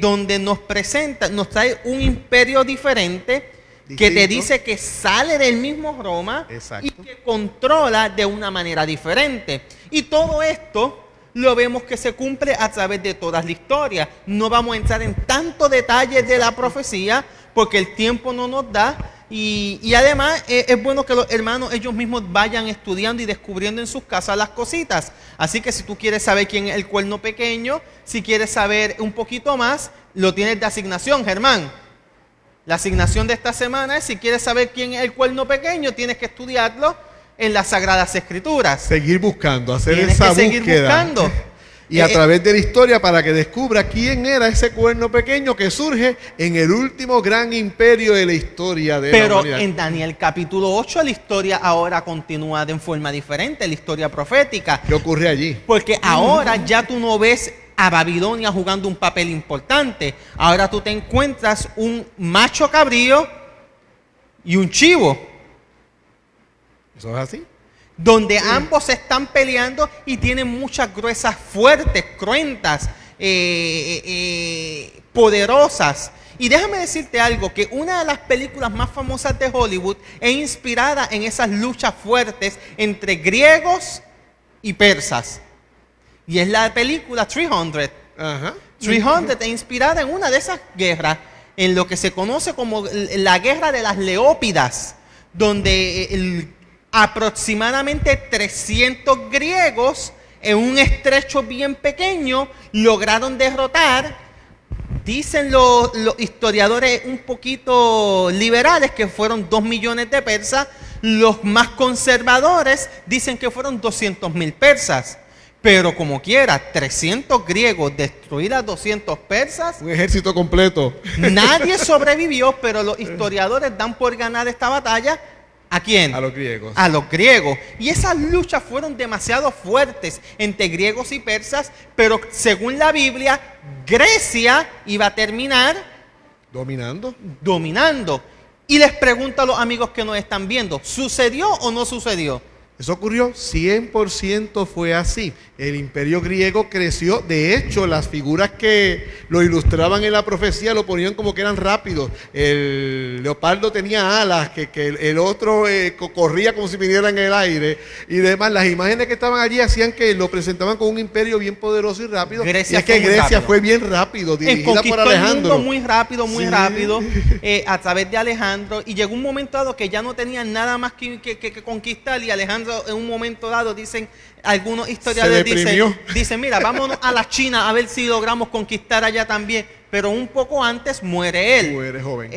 donde nos presenta, nos trae un imperio diferente que te dice que sale del mismo Roma. Exacto. Y que controla de una manera diferente. Y todo esto lo vemos que se cumple a través de toda la historia. No vamos a entrar en tantos detalles de la profecía porque el tiempo no nos da. Y además es bueno que los hermanos ellos mismos vayan estudiando y descubriendo en sus casas las cositas. Así que si tú quieres saber quién es el cuerno pequeño, si quieres saber un poquito más, lo tienes de asignación, Germán. La asignación de esta semana es: si quieres saber quién es el cuerno pequeño, tienes que estudiarlo en las Sagradas Escrituras. Seguir buscando, hacer Tienes esa que seguir búsqueda. buscando. Y a través de la historia para que descubra quién era ese cuerno pequeño que surge en el último gran imperio de la historia de la Pero humanidad. en Daniel capítulo 8 la historia ahora continúa de forma diferente, la historia profética. ¿Qué ocurre allí? Porque ahora ya tú no ves a Babilonia jugando un papel importante. Ahora tú te encuentras un macho cabrío y un chivo, ¿Eso es así? donde ambos se están peleando y tienen muchas gruesas fuertes, cruentas, poderosas. Y déjame decirte algo, que una de las películas más famosas de Hollywood es inspirada en esas luchas fuertes entre griegos y persas. Y es la película 300. Ajá. 300 es inspirada en una de esas guerras, en lo que se conoce como la guerra de las Leópidas, donde aproximadamente 300 griegos en un estrecho bien pequeño lograron derrotar, dicen los historiadores un poquito liberales, que fueron 2 millones de persas. Los más conservadores dicen que fueron 200,000 persas. Pero como quiera, 300 griegos destruir a 200 persas, Un ejército completo. nadie sobrevivió, pero los historiadores dan por ganar esta batalla. ¿A quién? A los griegos. A los griegos. Y esas luchas fueron demasiado fuertes entre griegos y persas, pero según la Biblia, Grecia iba a terminar Dominando. dominando. Y les pregunto a los amigos que nos están viendo, ¿sucedió o no sucedió? Eso ocurrió, 100% fue así. El imperio griego creció. De hecho, las figuras que lo ilustraban en la profecía lo ponían como que eran rápidos. El leopardo tenía alas, que el otro corría como si viniera en el aire y demás. Las imágenes que estaban allí hacían que lo presentaban como un imperio bien poderoso y rápido. Grecia y es que fue muy Grecia rápido. fue bien rápido, dirigida por Conquistó el Alejandro. mundo muy rápido, Sí. a través de Alejandro. Y llegó un momento dado que ya no tenían nada más que conquistar. Y Alejandro, en un momento dado, dicen, algunos historiadores deprimió. dicen, mira, vámonos a la China a ver si logramos conquistar allá también. Pero un poco antes muere él. Muere joven.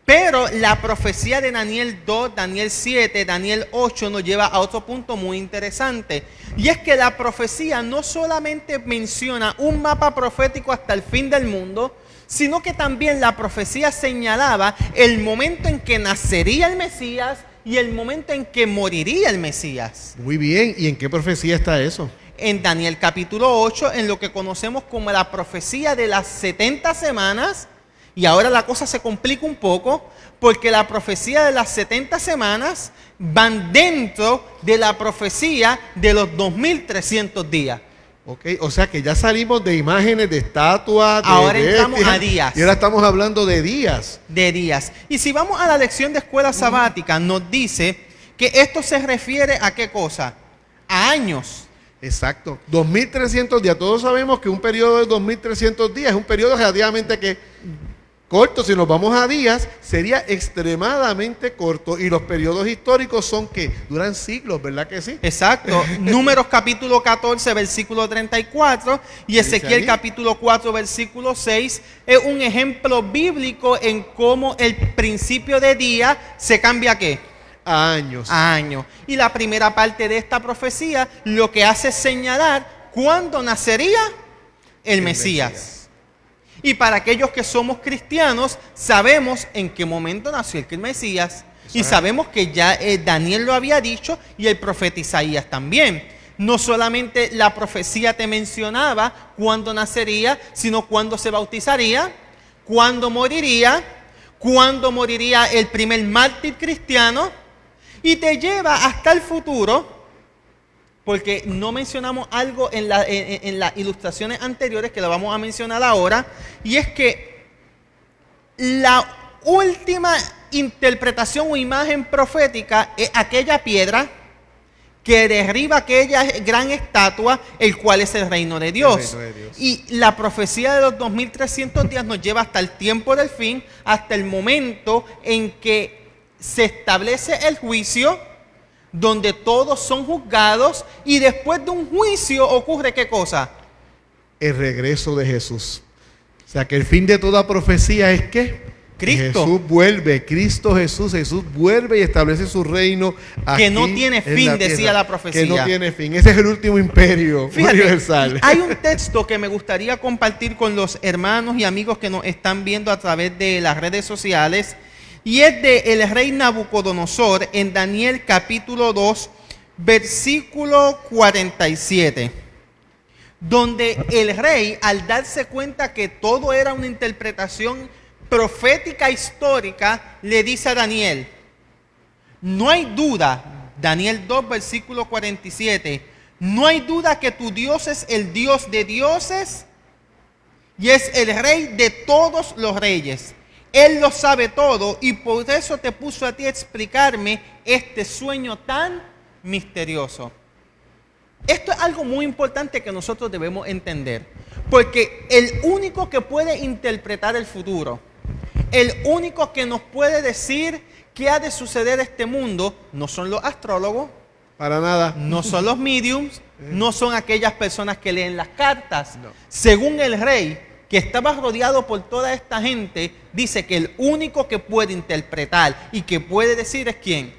Pero la profecía de Daniel 2, Daniel 7, Daniel 8 nos lleva a otro punto muy interesante. Y es que la profecía no solamente menciona un mapa profético hasta el fin del mundo, sino que también la profecía señalaba el momento en que nacería el Mesías y el momento en que moriría el Mesías. Muy bien. ¿Y en qué profecía está eso? En Daniel capítulo 8, en lo que conocemos como la profecía de las 70 semanas, Y ahora la cosa se complica un poco porque la profecía de las 70 semanas van dentro de la profecía de los 2300 días. Ok, o sea que ya salimos de imágenes, de estatuas, de Ahora entramos bestias, a días. Y ahora estamos hablando de días. De días. Y si vamos a la lección de escuela sabática, nos dice que esto se refiere a qué cosa? A años. Exacto. 2300 días. Todos sabemos que un periodo de 2300 días es un periodo relativamente corto. Si nos vamos a días, sería extremadamente corto. Y los periodos históricos son que duran siglos, ¿verdad que sí? Exacto. Números capítulo 14, versículo 34 y Ezequiel ahí? capítulo 4, versículo 6 es un ejemplo bíblico en cómo el principio de día se cambia ¿a qué? A años. A años. Y la primera parte de esta profecía lo que hace es señalar cuándo nacería el Mesías. Y para aquellos que somos cristianos, sabemos en qué momento nació el Mesías. Y sabemos que ya Daniel lo había dicho y el profeta Isaías también. No solamente la profecía te mencionaba cuándo nacería, sino cuándo se bautizaría, cuándo moriría el primer mártir cristiano, y te lleva hasta el futuro. Porque no mencionamos algo en las ilustraciones anteriores que lo vamos a mencionar ahora, y es que la última interpretación o imagen profética es aquella piedra que derriba aquella gran estatua, el cual es el reino de Dios. El reino de Dios. Y la profecía de los 2300 días nos lleva hasta el tiempo del fin, hasta el momento en que se establece el juicio, donde todos son juzgados, y después de un juicio ocurre ¿qué cosa? El regreso de Jesús. O sea que el fin de toda profecía es que Cristo. Jesús vuelve, Cristo Jesús vuelve y establece su reino aquí Que no tiene en fin, la decía tierra. la profecía. Que no tiene fin. Ese es el último imperio Fíjate, universal. hay un texto que me gustaría compartir con los hermanos y amigos que nos están viendo a través de las redes sociales, y es de el rey Nabucodonosor en Daniel capítulo 2, versículo 47, donde el rey, al darse cuenta que todo era una interpretación profética histórica, le dice a Daniel: no hay duda, Daniel 2, versículo 47, no hay duda que tu Dios es el Dios de dioses y es el rey de todos los reyes. Él lo sabe todo y por eso te puso a ti a explicarme este sueño tan misterioso. Esto es algo muy importante que nosotros debemos entender, porque el único que puede interpretar el futuro, el único que nos puede decir qué ha de suceder en este mundo, no son los astrólogos, Para nada. no son los mediums, no son aquellas personas que leen las cartas. No. Según el rey, que estaba rodeado por toda esta gente, dice que el único que puede interpretar y que puede decir es ¿quién?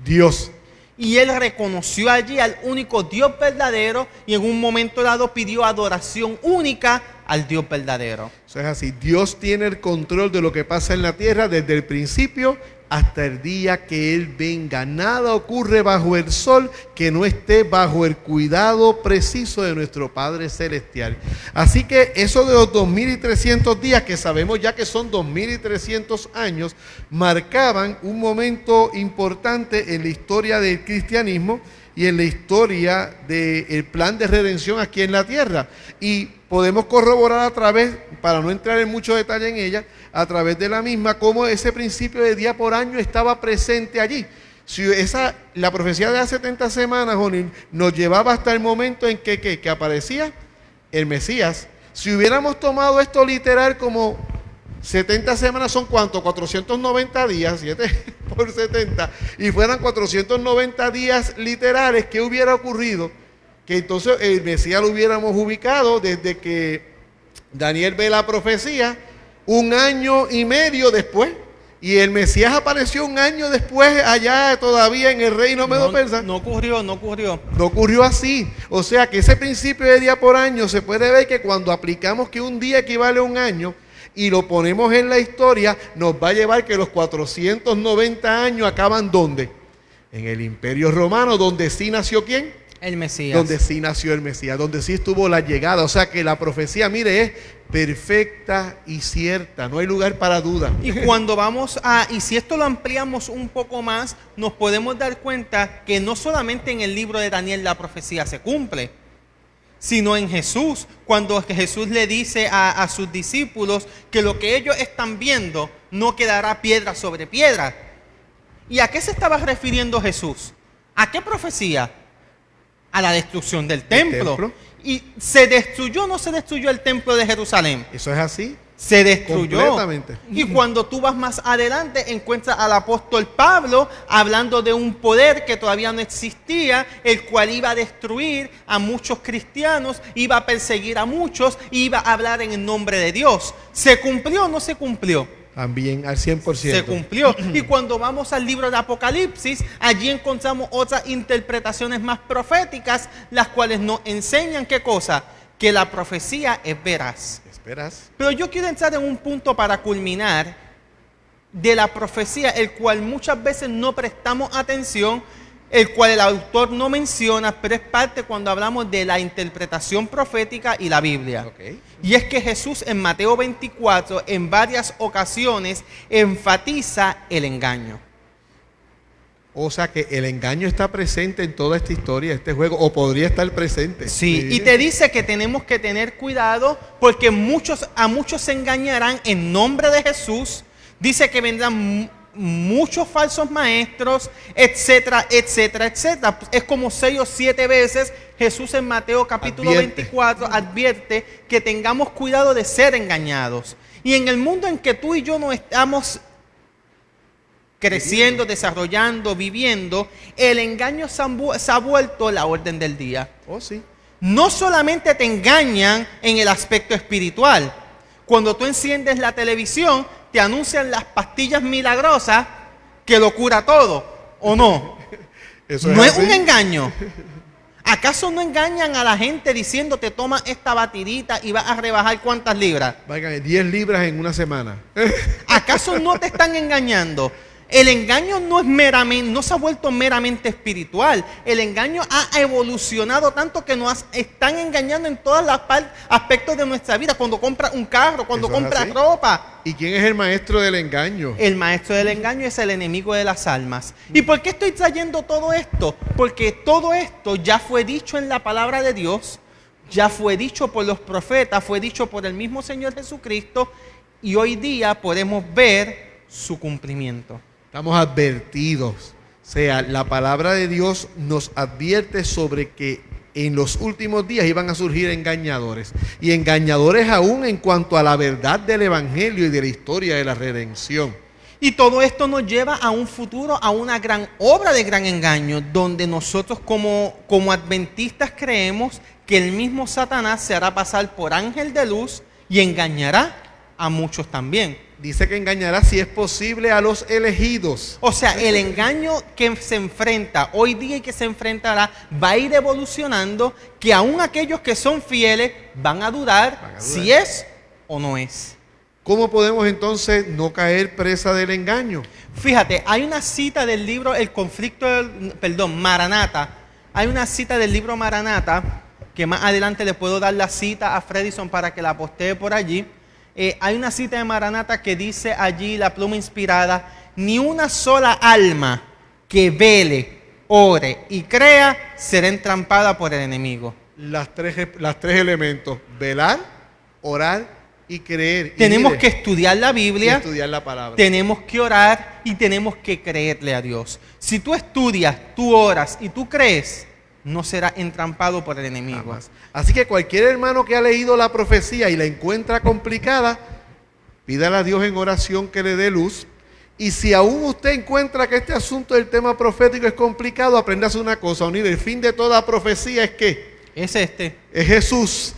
Dios. Y él reconoció allí al único Dios verdadero y en un momento dado pidió adoración única al Dios verdadero. Eso es así. Dios tiene el control de lo que pasa en la tierra desde el principio hasta el día que Él venga. Nada ocurre bajo el sol que no esté bajo el cuidado preciso de nuestro Padre Celestial. Así que eso de los 2300 días, que sabemos ya que son 2300 años, marcaban un momento importante en la historia del cristianismo y en la historia del plan de redención aquí en la tierra. Y podemos corroborar a través, para no entrar en mucho detalle en ella, a través de la misma, cómo ese principio de día por año estaba presente allí. Si la profecía de las 70 semanas, Jonin, nos llevaba hasta el momento en que aparecía el Mesías. Si hubiéramos tomado esto literal como 70 semanas son ¿cuánto? 490 días, 7 por 70, y fueran 490 días literales, ¿qué hubiera ocurrido? Que entonces el Mesías lo hubiéramos ubicado desde que Daniel ve la profecía, 1 año y medio después, y el Mesías apareció 1 año después allá todavía en el reino medo-persa. No ocurrió. No ocurrió así. O sea que ese principio de día por año se puede ver que cuando aplicamos que un día equivale a 1 año y lo ponemos en la historia, nos va a llevar que los 490 años acaban ¿dónde? En el Imperio Romano, donde sí nació ¿quién? El Mesías. donde sí nació el Mesías, donde sí estuvo la llegada. O sea que la profecía, mire, es perfecta y cierta, no hay lugar para duda. Y cuando vamos y si esto lo ampliamos un poco más, nos podemos dar cuenta que no solamente en el libro de Daniel la profecía se cumple, sino en Jesús, cuando Jesús le dice a sus discípulos que lo que ellos están viendo no quedará piedra sobre piedra. ¿Y a qué se estaba refiriendo Jesús? ¿A qué profecía? A la destrucción del templo. ¿Y se destruyó o no se destruyó el templo de Jerusalén? Eso es así. Se destruyó. Completamente. Y cuando tú vas más adelante, encuentras al apóstol Pablo hablando de un poder que todavía no existía, el cual iba a destruir a muchos cristianos, iba a perseguir a muchos, iba a hablar en el nombre de Dios. ¿Se cumplió o no se cumplió? También al 100%. Se cumplió. Y cuando vamos al libro de Apocalipsis, allí encontramos otras interpretaciones más proféticas, las cuales nos enseñan ¿qué cosa? Que la profecía es veraz. ¿Esperas? Pero yo quiero entrar en un punto para culminar de la profecía, el cual muchas veces no prestamos atención, el cual el autor no menciona, pero es parte cuando hablamos de la interpretación profética y la Biblia. Okay. Y es que Jesús en Mateo 24 en varias ocasiones enfatiza el engaño. O sea que el engaño está presente en toda esta historia, este juego, o podría estar presente. Sí, y te dice que tenemos que tener cuidado porque a muchos se engañarán en nombre de Jesús. Dice que vendrán muchos falsos maestros, etcétera, etcétera, etcétera. Es como 6 o 7 veces Jesús en Mateo capítulo 24 advierte que tengamos cuidado de ser engañados. Y en el mundo en que tú y yo no estamos creciendo, desarrollando, viviendo, el engaño se ha vuelto la orden del día. Oh, sí. No solamente te engañan en el aspecto espiritual. Cuando tú enciendes la televisión, te anuncian las pastillas milagrosas que lo cura todo, ¿o no? Eso No es así. un engaño. ¿Acaso no engañan a la gente diciéndote toma esta batidita y vas a rebajar cuántas libras? Válgame, 10 libras en una semana. ¿Acaso no te están engañando? El engaño no se ha vuelto meramente espiritual. El engaño ha evolucionado tanto que nos están engañando en todos los aspectos de nuestra vida. Cuando compras un carro, cuando Eso es compras así. ropa. ¿Y quién es el maestro del engaño? El maestro del engaño es el enemigo de las almas. ¿Y por qué estoy trayendo todo esto? Porque todo esto ya fue dicho en la palabra de Dios, ya fue dicho por los profetas, fue dicho por el mismo Señor Jesucristo, y hoy día podemos ver su cumplimiento. Estamos advertidos. O sea, la palabra de Dios nos advierte sobre que en los últimos días iban a surgir engañadores. Y engañadores aún en cuanto a la verdad del Evangelio y de la historia de la redención. Y todo esto nos lleva a un futuro, a una gran obra de gran engaño, donde nosotros como adventistas creemos que el mismo Satanás se hará pasar por ángel de luz y engañará a muchos también. Dice que engañará, si es posible, a los elegidos. O sea, el engaño que se enfrenta hoy día y que se enfrentará va a ir evolucionando, que aún aquellos que son fieles van a dudar si es o no es. ¿Cómo podemos entonces no caer presa del engaño? Fíjate, hay una cita del libro Maranata. Hay una cita del libro Maranata, que más adelante le puedo dar la cita a Fredison para que la postee por allí. Hay una cita de Maranata que dice allí, la pluma inspirada: ni una sola alma que vele, ore y crea será entrampada por el enemigo. Las tres elementos: velar, orar y creer. Tenemos mire, que estudiar la y Biblia, estudiar la palabra. tenemos que orar y tenemos que creerle a Dios. Si tú estudias, tú oras y tú crees, no será entrampado por el enemigo. Jamás. Así que cualquier hermano que ha leído la profecía y la encuentra complicada, pídale a Dios en oración que le dé luz. Y si aún usted encuentra que este asunto del tema profético es complicado, apréndase una cosa: unir el fin de toda profecía es que Es Jesús.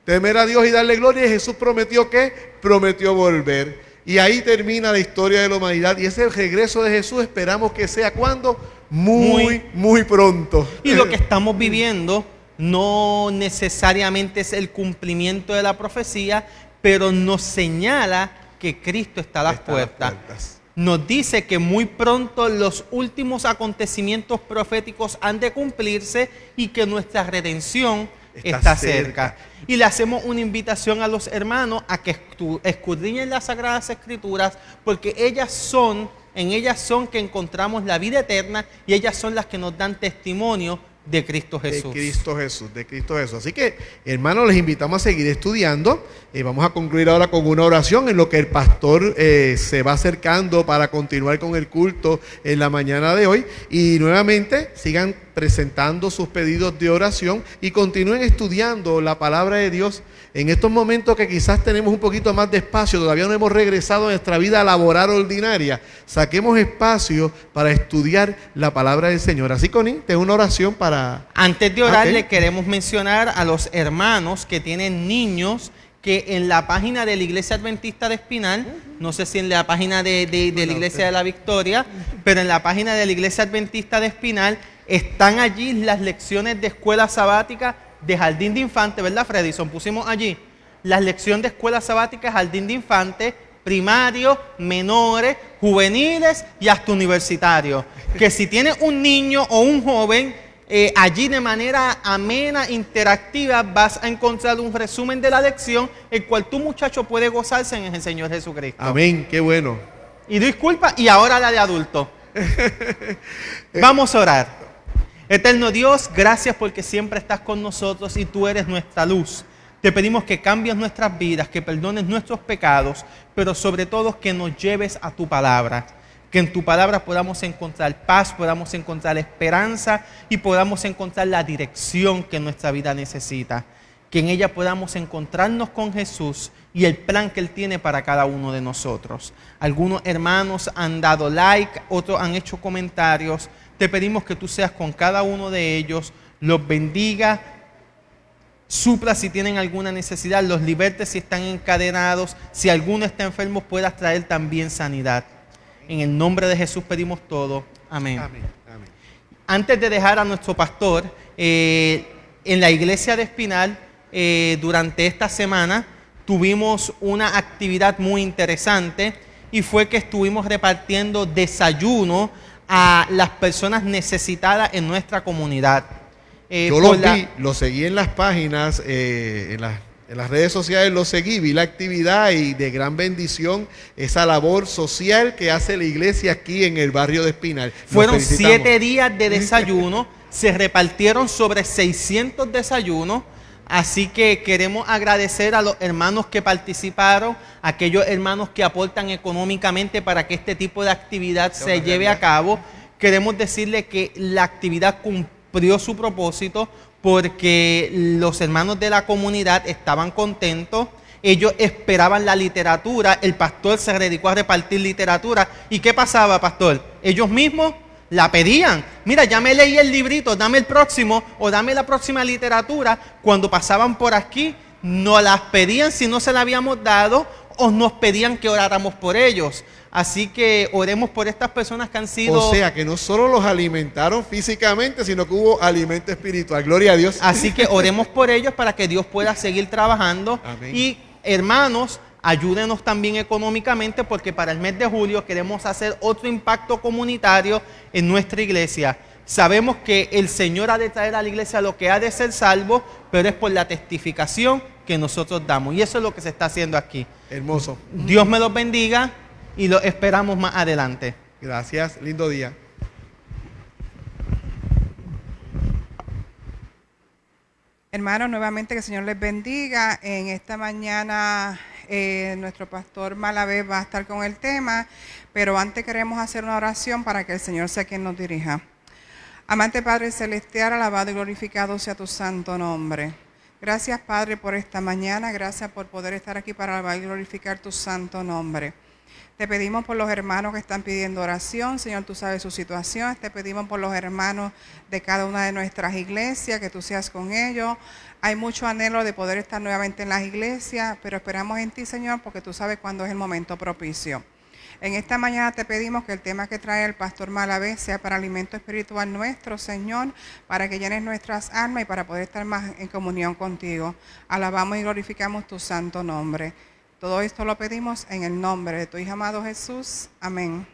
Temer a Dios y darle gloria. Y Jesús prometió que prometió volver. Y ahí termina la historia de la humanidad. Y ese regreso de Jesús esperamos que sea ¿cuándo? Muy pronto. Y lo que estamos viviendo no necesariamente es el cumplimiento de la profecía, pero nos señala que Cristo está a las puertas. nos dice que muy pronto los últimos acontecimientos proféticos han de cumplirse y que nuestra redención está cerca. Y le hacemos una invitación a los hermanos a que escudriñen las Sagradas Escrituras, porque en ellas son que encontramos la vida eterna y ellas son las que nos dan testimonio de Cristo Jesús. De Cristo Jesús. Así que, hermanos, les invitamos a seguir estudiando. Vamos a concluir ahora con una oración en lo que el pastor se va acercando para continuar con el culto en la mañana de hoy. Y nuevamente sigan presentando sus pedidos de oración y continúen estudiando la palabra de Dios. En estos momentos que quizás tenemos un poquito más de espacio, todavía no hemos regresado a nuestra vida laboral ordinaria, saquemos espacio para estudiar la palabra del Señor. Así, Connie, tengo una oración para... Antes de orar, le queremos mencionar a los hermanos que tienen niños que en la página de la Iglesia Adventista de Espinal, no sé si en la página de la Iglesia de la Victoria, pero en la página de la Iglesia Adventista de Espinal están allí las lecciones de escuela sabática de Jardín de Infantes, ¿verdad, Fredison? Pusimos allí las lecciones de escuela sabática, Jardín de Infantes, primario, menores, juveniles y hasta universitarios. Que si tienes un niño o un joven, allí de manera amena, interactiva, vas a encontrar un resumen de la lección, el cual tu muchacho puede gozarse en el Señor Jesucristo. Amén, qué bueno. Y disculpa, y ahora la de adulto. Vamos a orar. Eterno Dios, gracias porque siempre estás con nosotros y tú eres nuestra luz. Te pedimos que cambies nuestras vidas, que perdones nuestros pecados, pero sobre todo que nos lleves a tu palabra. Que en tu palabra podamos encontrar paz, podamos encontrar esperanza y podamos encontrar la dirección que nuestra vida necesita. Que en ella podamos encontrarnos con Jesús y el plan que Él tiene para cada uno de nosotros. Algunos hermanos han dado like, otros han hecho comentarios. Te pedimos que tú seas con cada uno de ellos, los bendiga, supla si tienen alguna necesidad, los libertes si están encadenados, si alguno está enfermo puedas traer también sanidad. En el nombre de Jesús pedimos todo. Amén. Amén. Amén. Antes de dejar a nuestro pastor, en la iglesia de Espinal, durante esta semana tuvimos una actividad muy interesante y fue que estuvimos repartiendo desayuno a las personas necesitadas en nuestra comunidad. Yo los vi, los seguí en las páginas, en las redes sociales los seguí, vi la actividad y de gran bendición esa labor social que hace la iglesia aquí en el barrio de Espinal. Fueron 7 días de desayuno, se repartieron sobre 600 desayunos. Así que queremos agradecer a los hermanos que participaron, a aquellos hermanos que aportan económicamente para que este tipo de actividad se lleve a cabo. Queremos decirle que la actividad cumplió su propósito porque los hermanos de la comunidad estaban contentos. Ellos esperaban la literatura, el pastor se dedicó a repartir literatura. ¿Y qué pasaba, pastor? Ellos mismos la pedían. Mira, ya me leí el librito, dame el próximo o dame la próxima literatura. Cuando pasaban por aquí, nos las pedían si no se la habíamos dado o nos pedían que oráramos por ellos. Así que oremos por estas personas que han sido... O sea, que no solo los alimentaron físicamente, sino que hubo alimento espiritual. Gloria a Dios. Así que oremos por ellos para que Dios pueda seguir trabajando. Amén. Y hermanos, ayúdenos también económicamente porque para el mes de julio queremos hacer otro impacto comunitario en nuestra iglesia. Sabemos que el Señor ha de traer a la iglesia lo que ha de ser salvo, pero es por la testificación que nosotros damos. Y eso es lo que se está haciendo aquí. Hermoso. Dios me los bendiga y los esperamos más adelante. Gracias, lindo día. Hermanos, nuevamente que el Señor les bendiga. En esta mañana nuestro pastor Malavé va a estar con el tema, pero antes queremos hacer una oración para que el Señor sea quien nos dirija. Amante Padre Celestial, alabado y glorificado sea tu santo nombre. Gracias, Padre, por esta mañana. Gracias por poder estar aquí para alabar y glorificar tu santo nombre. Te pedimos por los hermanos que están pidiendo oración. Señor, tú sabes su situación. Te pedimos por los hermanos de cada una de nuestras iglesias, que tú seas con ellos. Hay mucho anhelo de poder estar nuevamente en las iglesias, pero esperamos en ti, Señor, porque tú sabes cuándo es el momento propicio. En esta mañana te pedimos que el tema que trae el pastor Malavé sea para alimento espiritual nuestro, Señor, para que llenes nuestras almas y para poder estar más en comunión contigo. Alabamos y glorificamos tu santo nombre. Todo esto lo pedimos en el nombre de tu Hijo amado Jesús. Amén.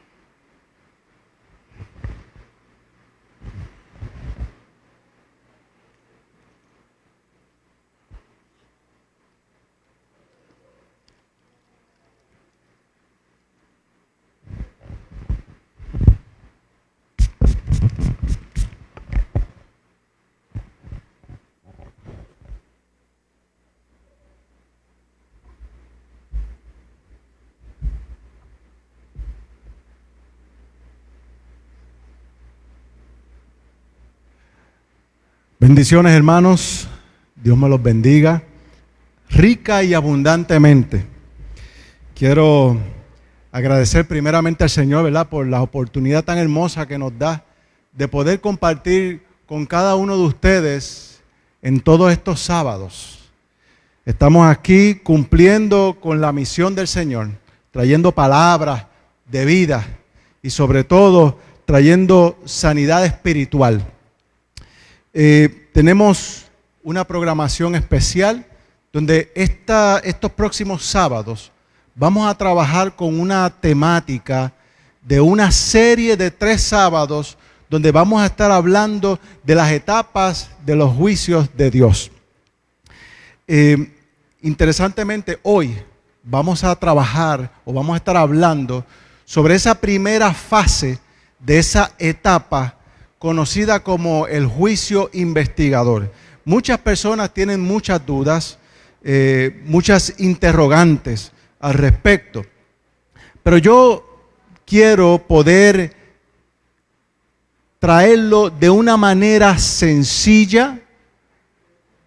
Bendiciones, hermanos. Dios me los bendiga rica y abundantemente. Quiero agradecer primeramente al Señor, ¿verdad?, por la oportunidad tan hermosa que nos da de poder compartir con cada uno de ustedes en todos estos sábados. Estamos aquí cumpliendo con la misión del Señor, trayendo palabras de vida y sobre todo trayendo sanidad espiritual. Tenemos una programación especial donde estos próximos sábados vamos a trabajar con una temática de una serie de 3 sábados donde vamos a estar hablando de las etapas de los juicios de Dios. Interesantemente, hoy vamos a trabajar o vamos a estar hablando sobre esa primera fase de esa etapa conocida como el juicio investigador. Muchas personas tienen muchas dudas, muchas interrogantes al respecto, pero yo quiero poder traerlo de una manera sencilla,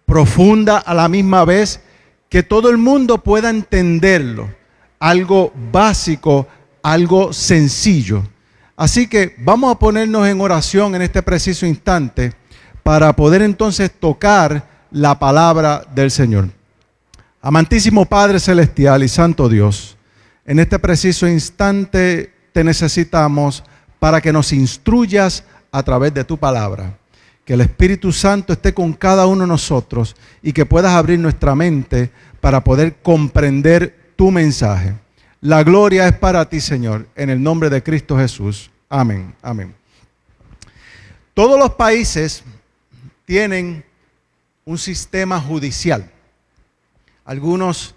profunda a la misma vez, que todo el mundo pueda entenderlo, algo básico, algo sencillo. Así que vamos a ponernos en oración en este preciso instante para poder entonces tocar la palabra del Señor. Amantísimo Padre Celestial y Santo Dios, en este preciso instante te necesitamos para que nos instruyas a través de tu palabra. Que el Espíritu Santo esté con cada uno de nosotros y que puedas abrir nuestra mente para poder comprender tu mensaje. La gloria es para ti, Señor, en el nombre de Cristo Jesús. Amén, amén. Todos los países tienen un sistema judicial. Algunos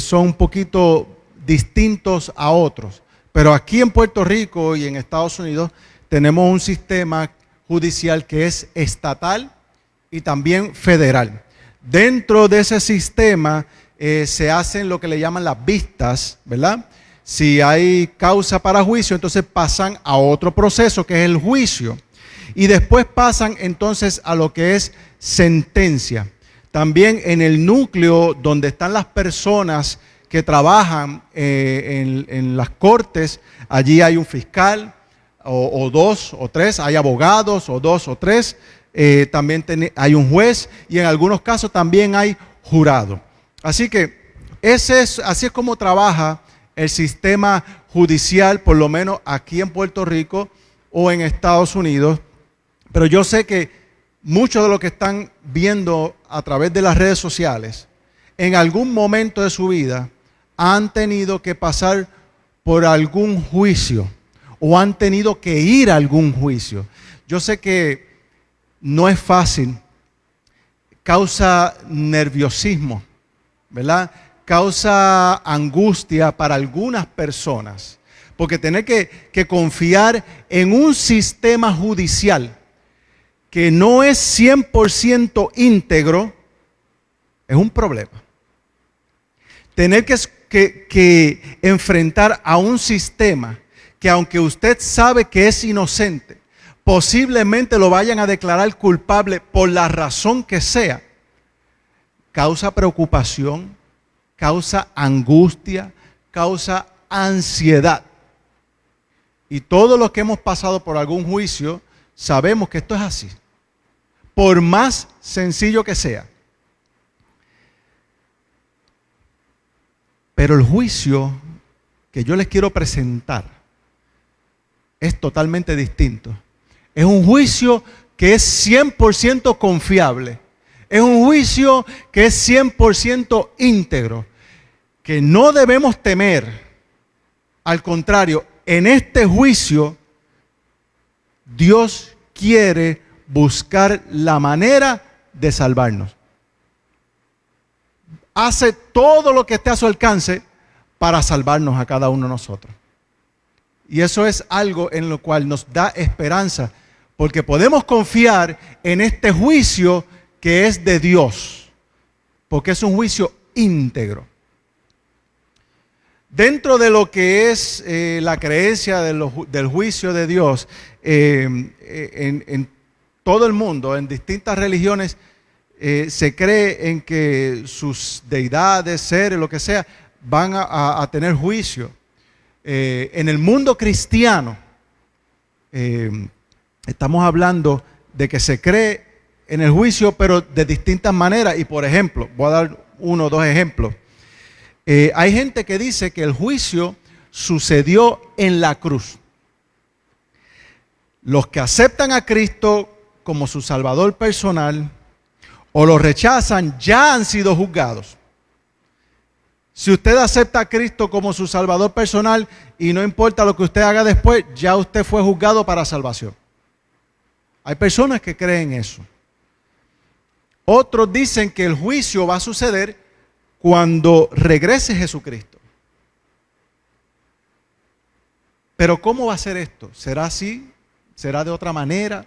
son un poquito distintos a otros, pero aquí en Puerto Rico y en Estados Unidos tenemos un sistema judicial que es estatal y también federal. Dentro de ese sistema se hacen lo que le llaman las vistas, ¿verdad? Si hay causa para juicio, entonces pasan a otro proceso que es el juicio. Y después pasan entonces a lo que es sentencia. También en el núcleo donde están las personas que trabajan en las cortes, allí hay un fiscal o 2 o 3, hay abogados o 2 o 3, también hay un juez y en algunos casos también hay jurado. Así que así es como trabaja el sistema judicial, por lo menos aquí en Puerto Rico o en Estados Unidos. Pero yo sé que muchos de los que están viendo a través de las redes sociales, en algún momento de su vida, han tenido que pasar por algún juicio o han tenido que ir a algún juicio. Yo sé que no es fácil, causa nerviosismo, ¿verdad? Causa angustia para algunas personas, porque tener que confiar en un sistema judicial que no es 100% íntegro es un problema. Tener que enfrentar a un sistema que, aunque usted sabe que es inocente, posiblemente lo vayan a declarar culpable por la razón que sea, causa preocupación, causa angustia, causa ansiedad. Y todos los que hemos pasado por algún juicio sabemos que esto es así, por más sencillo que sea. Pero el juicio que yo les quiero presentar es totalmente distinto. Es un juicio que es 100% confiable. Es un juicio que es 100% íntegro, que no debemos temer. Al contrario, en este juicio, Dios quiere buscar la manera de salvarnos. Hace todo lo que esté a su alcance para salvarnos a cada uno de nosotros. Y eso es algo en lo cual nos da esperanza, porque podemos confiar en este juicio que es de Dios, porque es un juicio íntegro. Dentro de lo que es la creencia del juicio de Dios, en todo el mundo, en distintas religiones, se cree en que sus deidades, seres, lo que sea, van a tener juicio. En el mundo cristiano, estamos hablando de que se cree en el juicio, pero de distintas maneras. Y por ejemplo, voy a dar 1 o 2 ejemplos. Hay gente que dice que el juicio sucedió en la cruz. Los que aceptan a Cristo como su Salvador personal o lo rechazan ya han sido juzgados. Si usted acepta a Cristo como su Salvador personal y no importa lo que usted haga después, ya usted fue juzgado para salvación. Hay personas que creen eso. Otros dicen que el juicio va a suceder cuando regrese Jesucristo. Pero ¿cómo va a ser esto? ¿Será así? ¿Será de otra manera?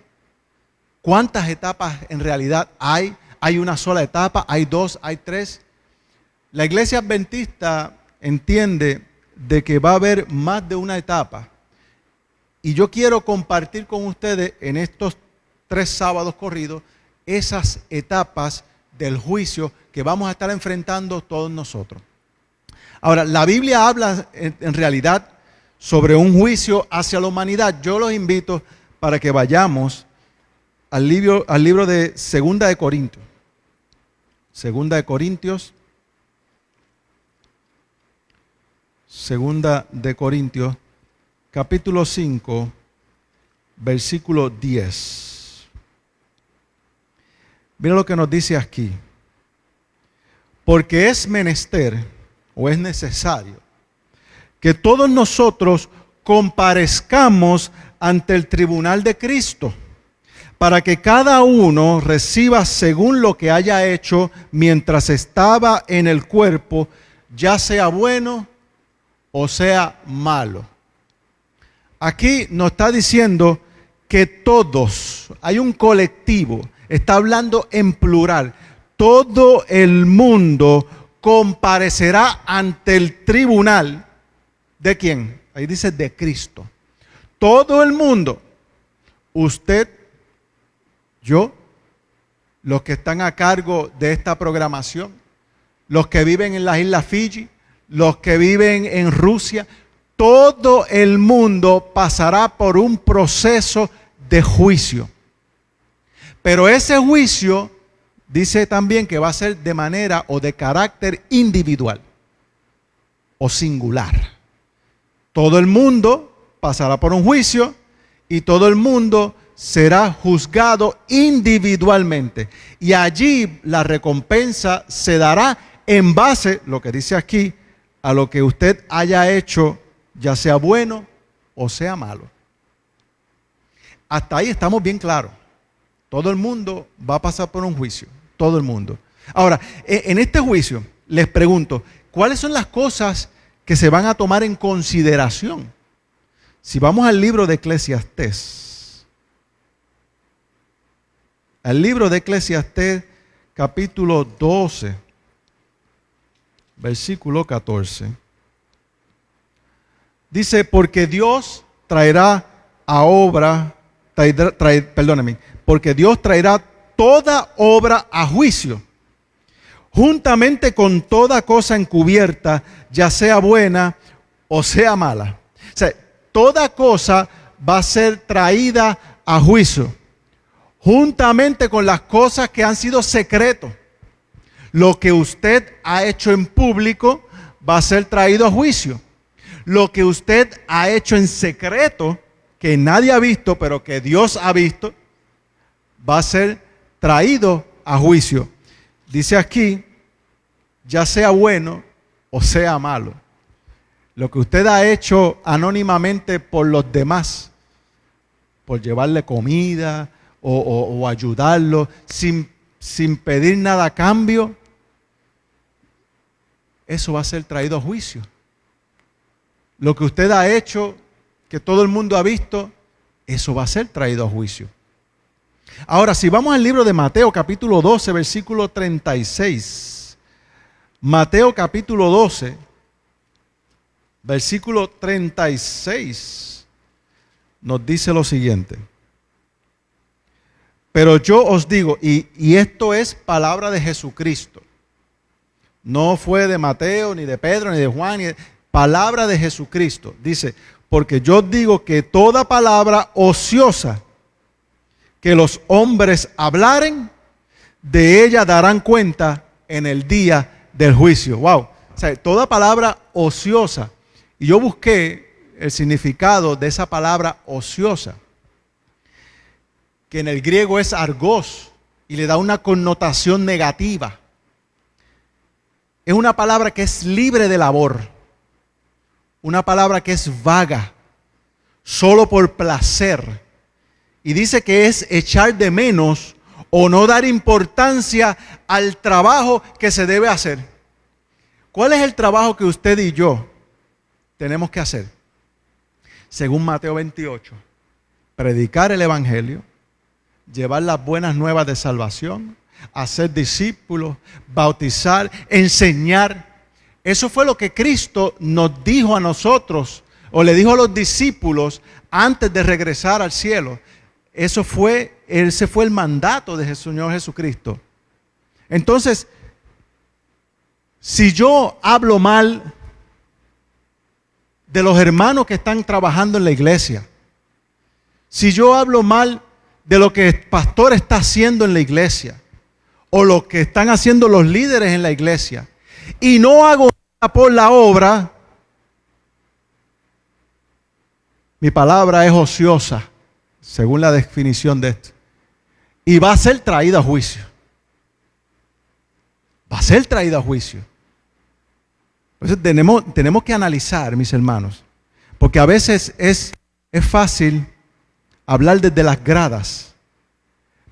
¿Cuántas etapas en realidad hay? ¿Hay una sola etapa? ¿Hay 2? ¿Hay 3? La iglesia adventista entiende de que va a haber más de una etapa. Y yo quiero compartir con ustedes en estos 3 sábados corridos esas etapas del juicio que vamos a estar enfrentando todos nosotros. Ahora, la Biblia habla en realidad sobre un juicio hacia la humanidad. Yo los invito para que vayamos al libro de Segunda de Corintios. Segunda de Corintios. Segunda de Corintios, capítulo 5, versículo 10. Mira lo que nos dice aquí. Porque es menester, o es necesario, que todos nosotros comparezcamos ante el tribunal de Cristo, para que cada uno reciba según lo que haya hecho mientras estaba en el cuerpo, ya sea bueno o sea malo. Aquí nos está diciendo que todos, hay un colectivo, está hablando en plural, todo el mundo comparecerá ante el tribunal. ¿De quién? Ahí dice de Cristo. Todo el mundo, usted, yo, los que están a cargo de esta programación, los que viven en las Islas Fiji, los que viven en Rusia, todo el mundo pasará por un proceso de juicio. Pero ese juicio dice también que va a ser de manera o de carácter individual o singular. Todo el mundo pasará por un juicio y todo el mundo será juzgado individualmente. Y allí la recompensa se dará en base, lo que dice aquí, a lo que usted haya hecho, ya sea bueno o sea malo. Hasta ahí estamos bien claros. Todo el mundo va a pasar por un juicio. Todo el mundo. Ahora, en este juicio, les pregunto, ¿cuáles son las cosas que se van a tomar en consideración? Si vamos al libro de Eclesiastés, al libro de Eclesiastés, capítulo 12, versículo 14, dice, porque Dios traerá a obra, porque Dios traerá toda obra a juicio, juntamente con toda cosa encubierta, ya sea buena o sea mala. O sea, toda cosa va a ser traída a juicio, juntamente con las cosas que han sido secretos. Lo que usted ha hecho en público va a ser traído a juicio. Lo que usted ha hecho en secreto, que nadie ha visto, pero que Dios ha visto, va a ser traído a juicio. Dice aquí, ya sea bueno o sea malo. Lo que usted ha hecho anónimamente por los demás, por llevarle comida o ayudarlo sin pedir nada a cambio, eso va a ser traído a juicio. Lo que usted ha hecho, que todo el mundo ha visto, eso va a ser traído a juicio. Ahora, si vamos al libro de Mateo, capítulo 12, versículo 36. Mateo, capítulo 12, versículo 36, nos dice lo siguiente. Pero yo os digo, y esto es palabra de Jesucristo. No fue de Mateo, ni de Pedro, ni de Juan, palabra de Jesucristo. Dice, porque yo digo que toda palabra ociosa que los hombres hablaren, de ella darán cuenta en el día del juicio. Wow. O sea, toda palabra ociosa. Y yo busqué el significado de esa palabra ociosa, que en el griego es argos y le da una connotación negativa. Es una palabra que es libre de labor, una palabra que es vaga, solo por placer. Y dice que es echar de menos o no dar importancia al trabajo que se debe hacer. ¿Cuál es el trabajo que usted y yo tenemos que hacer? Según Mateo 28, predicar el evangelio, llevar las buenas nuevas de salvación, hacer discípulos, bautizar, enseñar. Eso fue lo que Cristo nos dijo a nosotros, o le dijo a los discípulos antes de regresar al cielo. Ese fue el mandato de Señor Jesucristo. Entonces, si yo hablo mal de los hermanos que están trabajando en la iglesia, si yo hablo mal de lo que el pastor está haciendo en la iglesia, o lo que están haciendo los líderes en la iglesia, y no hago nada por la obra, mi palabra es ociosa, según la definición de esto, y va a ser traída a juicio. Va a ser traída a juicio. Entonces tenemos que analizar, mis hermanos, porque a veces es fácil hablar desde las gradas,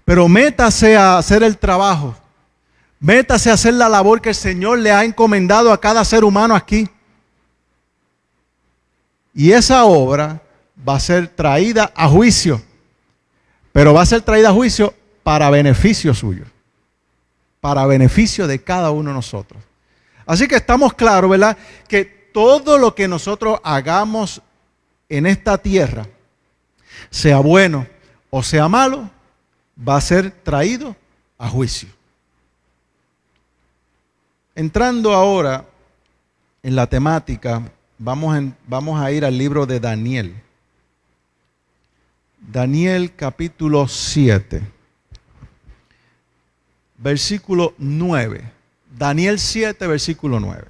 pero métase a hacer el trabajo, métase a hacer la labor que el Señor le ha encomendado a cada ser humano aquí. Y esa obra va a ser traída a juicio, pero va a ser traída a juicio para beneficio suyo, para beneficio de cada uno de nosotros. Así que estamos claros, ¿verdad? Que todo lo que nosotros hagamos en esta tierra, sea bueno o sea malo, va a ser traído a juicio. Entrando ahora en la temática, vamos a ir al libro de Daniel. Daniel capítulo 7, versículo 9. Daniel 7, versículo 9.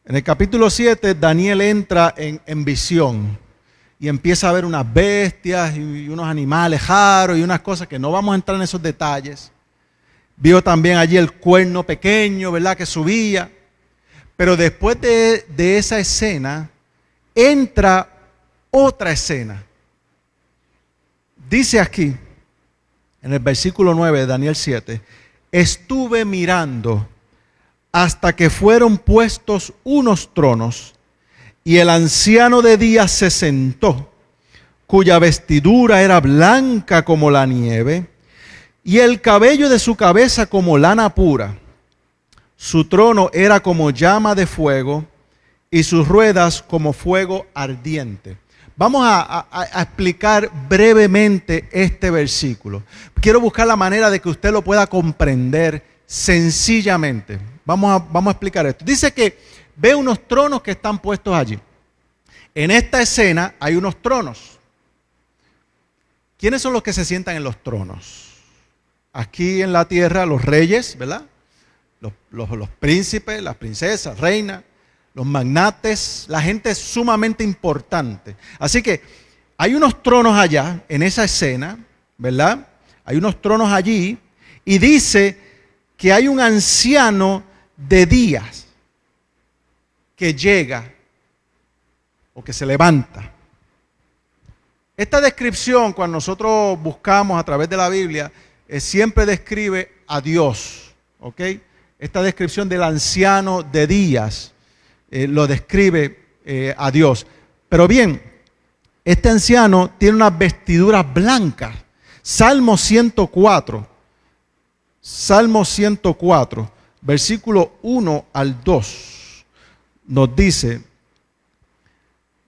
En el capítulo 7, Daniel entra en visión y empieza a ver unas bestias y unos animales raros y unas cosas que no vamos a entrar en esos detalles. Vio también allí el cuerno pequeño, ¿verdad?, que subía. Pero después de esa escena, entra otra escena. Dice aquí, en el versículo 9 de Daniel 7, estuve mirando hasta que fueron puestos unos tronos, y el anciano de días se sentó, cuya vestidura era blanca como la nieve, y el cabello de su cabeza como lana pura. Su trono era como llama de fuego, y sus ruedas como fuego ardiente. Vamos a explicar brevemente este versículo. Quiero buscar la manera de que usted lo pueda comprender sencillamente. Vamos a explicar esto. Dice que ve unos tronos que están puestos allí. En esta escena hay unos tronos. ¿Quiénes son los que se sientan en los tronos? Aquí en la tierra, los reyes, ¿verdad? Los príncipes, las princesas, reinas, los magnates, la gente sumamente importante. Así que hay unos tronos allá, en esa escena, ¿verdad? Hay unos tronos allí, y dice que hay un anciano de días que llega o que se levanta. Esta descripción, cuando nosotros buscamos a través de la Biblia, siempre describe a Dios, ¿ok? Esta descripción del anciano de días lo describe a Dios. Pero bien, este anciano tiene unas vestiduras blancas. Salmo 104, versículo 1 al 2, nos dice,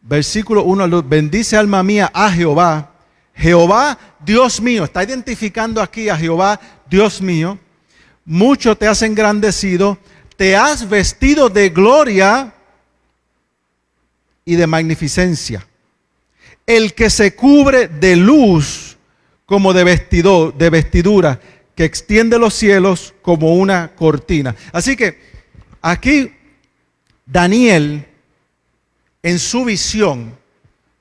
versículo 1 al 2, bendice alma mía a Jehová, Jehová Dios mío, está identificando aquí a Jehová Dios mío, mucho te has engrandecido, te has vestido de gloria y de magnificencia. El que se cubre de luz como de vestidura, que extiende los cielos como una cortina. Así que aquí Daniel, en su visión,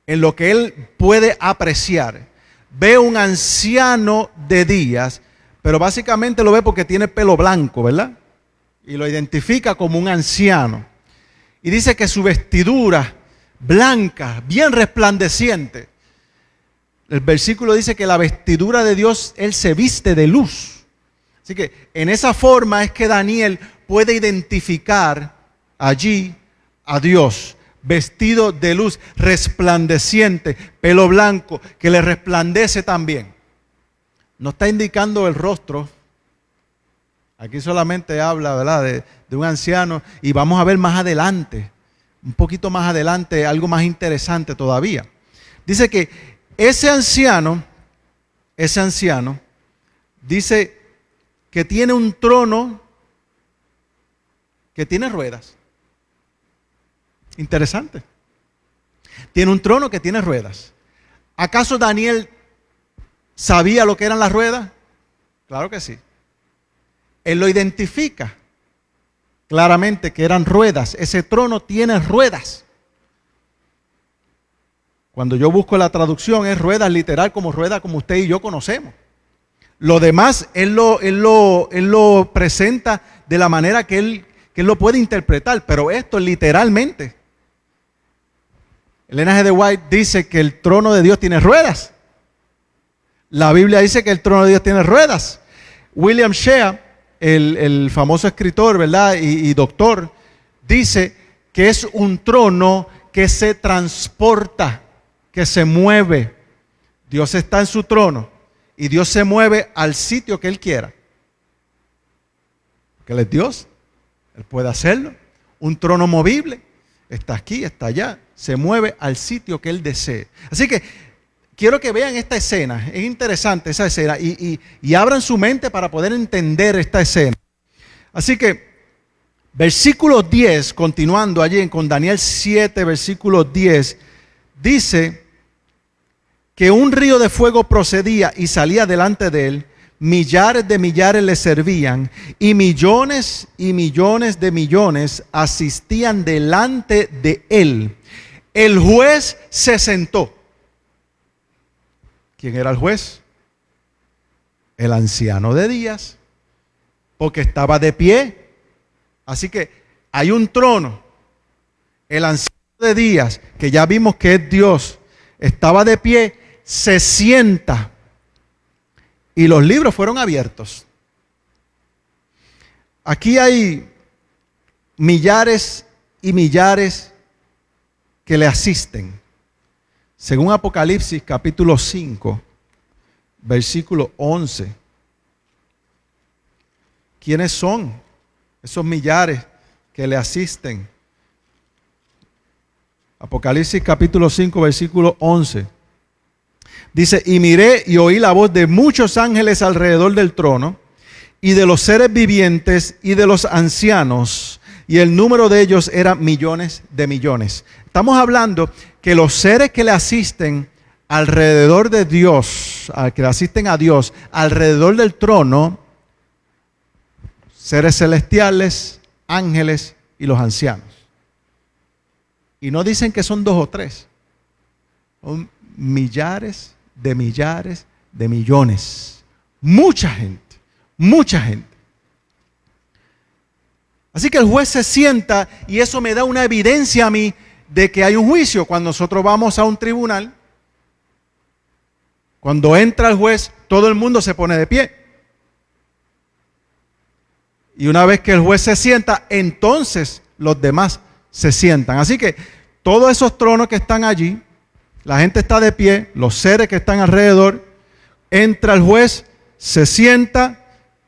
en lo que él puede apreciar, ve un anciano de días, pero básicamente lo ve porque tiene pelo blanco, ¿verdad? Y lo identifica como un anciano. Y dice que su vestidura blanca, bien resplandeciente. El versículo dice que la vestidura de Dios, Él se viste de luz. Así que en esa forma es que Daniel puede identificar allí a Dios, vestido de luz, resplandeciente, pelo blanco, que le resplandece también. No está indicando el rostro. Aquí solamente habla, ¿verdad?, de un anciano. Y vamos a ver más adelante, un poquito más adelante, algo más interesante todavía. Dice que ese anciano, dice que tiene un trono que tiene ruedas. Interesante. Tiene un trono que tiene ruedas. ¿Acaso Daniel sabía lo que eran las ruedas? Claro que sí. Él lo identifica claramente que eran ruedas. Ese trono tiene ruedas. Cuando yo busco la traducción es ruedas literal, como ruedas como usted y yo conocemos. Lo demás él lo presenta de la manera que él lo puede interpretar, pero esto literalmente. Elena G. de White dice que el trono de Dios tiene ruedas. La Biblia dice que el trono de Dios tiene ruedas. William Shea, el famoso escritor, ¿verdad?, y doctor, dice que es un trono que se transporta, que se mueve. Dios está en su trono y Dios se mueve al sitio que Él quiera. Que Él es Dios, Él puede hacerlo. Un trono movible, está aquí, está allá, se mueve al sitio que Él desee. Así que quiero que vean esta escena, es interesante esa escena y abran su mente para poder entender esta escena. Así que versículo 10, continuando allí con Daniel 7, versículo 10, dice que un río de fuego procedía y salía delante de él, millares de millares le servían y millones de millones asistían delante de él. El juez se sentó. ¿Quién era el juez? El anciano de días, porque estaba de pie. Así que hay un trono. El anciano de días, que ya vimos que es Dios, estaba de pie, se sienta y los libros fueron abiertos. Aquí hay millares y millares que le asisten. Según Apocalipsis capítulo 5, versículo 11. ¿Quiénes son esos millares que le asisten? Apocalipsis capítulo 5, versículo 11. Dice, y miré y oí la voz de muchos ángeles alrededor del trono, y de los seres vivientes y de los ancianos, y el número de ellos era millones de millones. Estamos hablando que los seres que le asisten alrededor de Dios, que le asisten a Dios, alrededor del trono, seres celestiales, ángeles y los ancianos. Y no dicen que son 2 o 3, son millares de millones. Mucha gente, mucha gente. Así que el juez se sienta y eso me da una evidencia a mí de que hay un juicio. Cuando nosotros vamos a un tribunal, cuando entra el juez, todo el mundo se pone de pie. Y una vez que el juez se sienta, entonces los demás se sientan. Así que todos esos tronos que están allí, la gente está de pie, los seres que están alrededor, entra el juez, se sienta,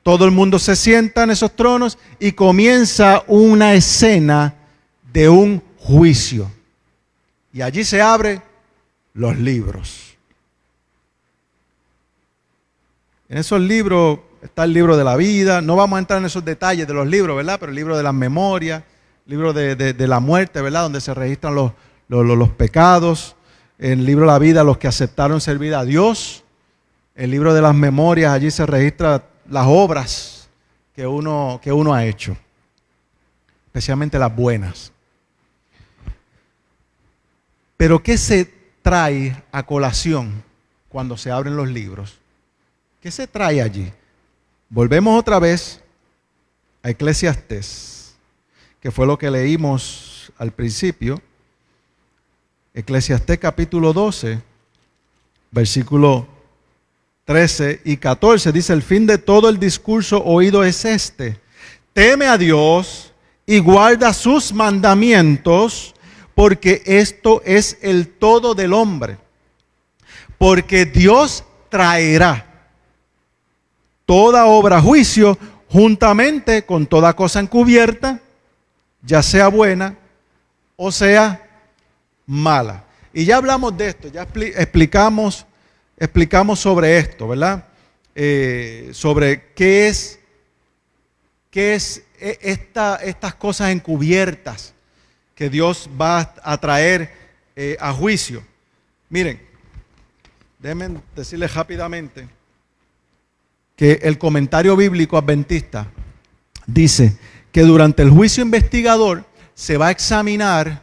todo el mundo se sienta en esos tronos y comienza una escena de un juicio. Y allí se abren los libros. En esos libros está el libro de la vida. No vamos a entrar en esos detalles de los libros, ¿verdad? Pero el libro de las memorias, el libro de la muerte, ¿verdad? Donde se registran los pecados. El libro de la vida, los que aceptaron servir a Dios. El libro de las memorias, allí se registran las obras que uno ha hecho, especialmente las buenas. Pero ¿qué se trae a colación cuando se abren los libros? ¿Qué se trae allí? Volvemos otra vez a Eclesiastés, que fue lo que leímos al principio. Eclesiastés capítulo 12, versículo 13 y 14, dice: el fin de todo el discurso oído es este: teme a Dios y guarda sus mandamientos, porque esto es el todo del hombre. Porque Dios traerá toda obra a juicio juntamente con toda cosa encubierta, ya sea buena o sea mala. Y ya hablamos de esto, ya explicamos sobre esto, ¿verdad? Sobre qué es estas cosas encubiertas que Dios va a traer a juicio. Miren, déjenme decirles rápidamente que el comentario bíblico adventista dice que durante el juicio investigador se va a examinar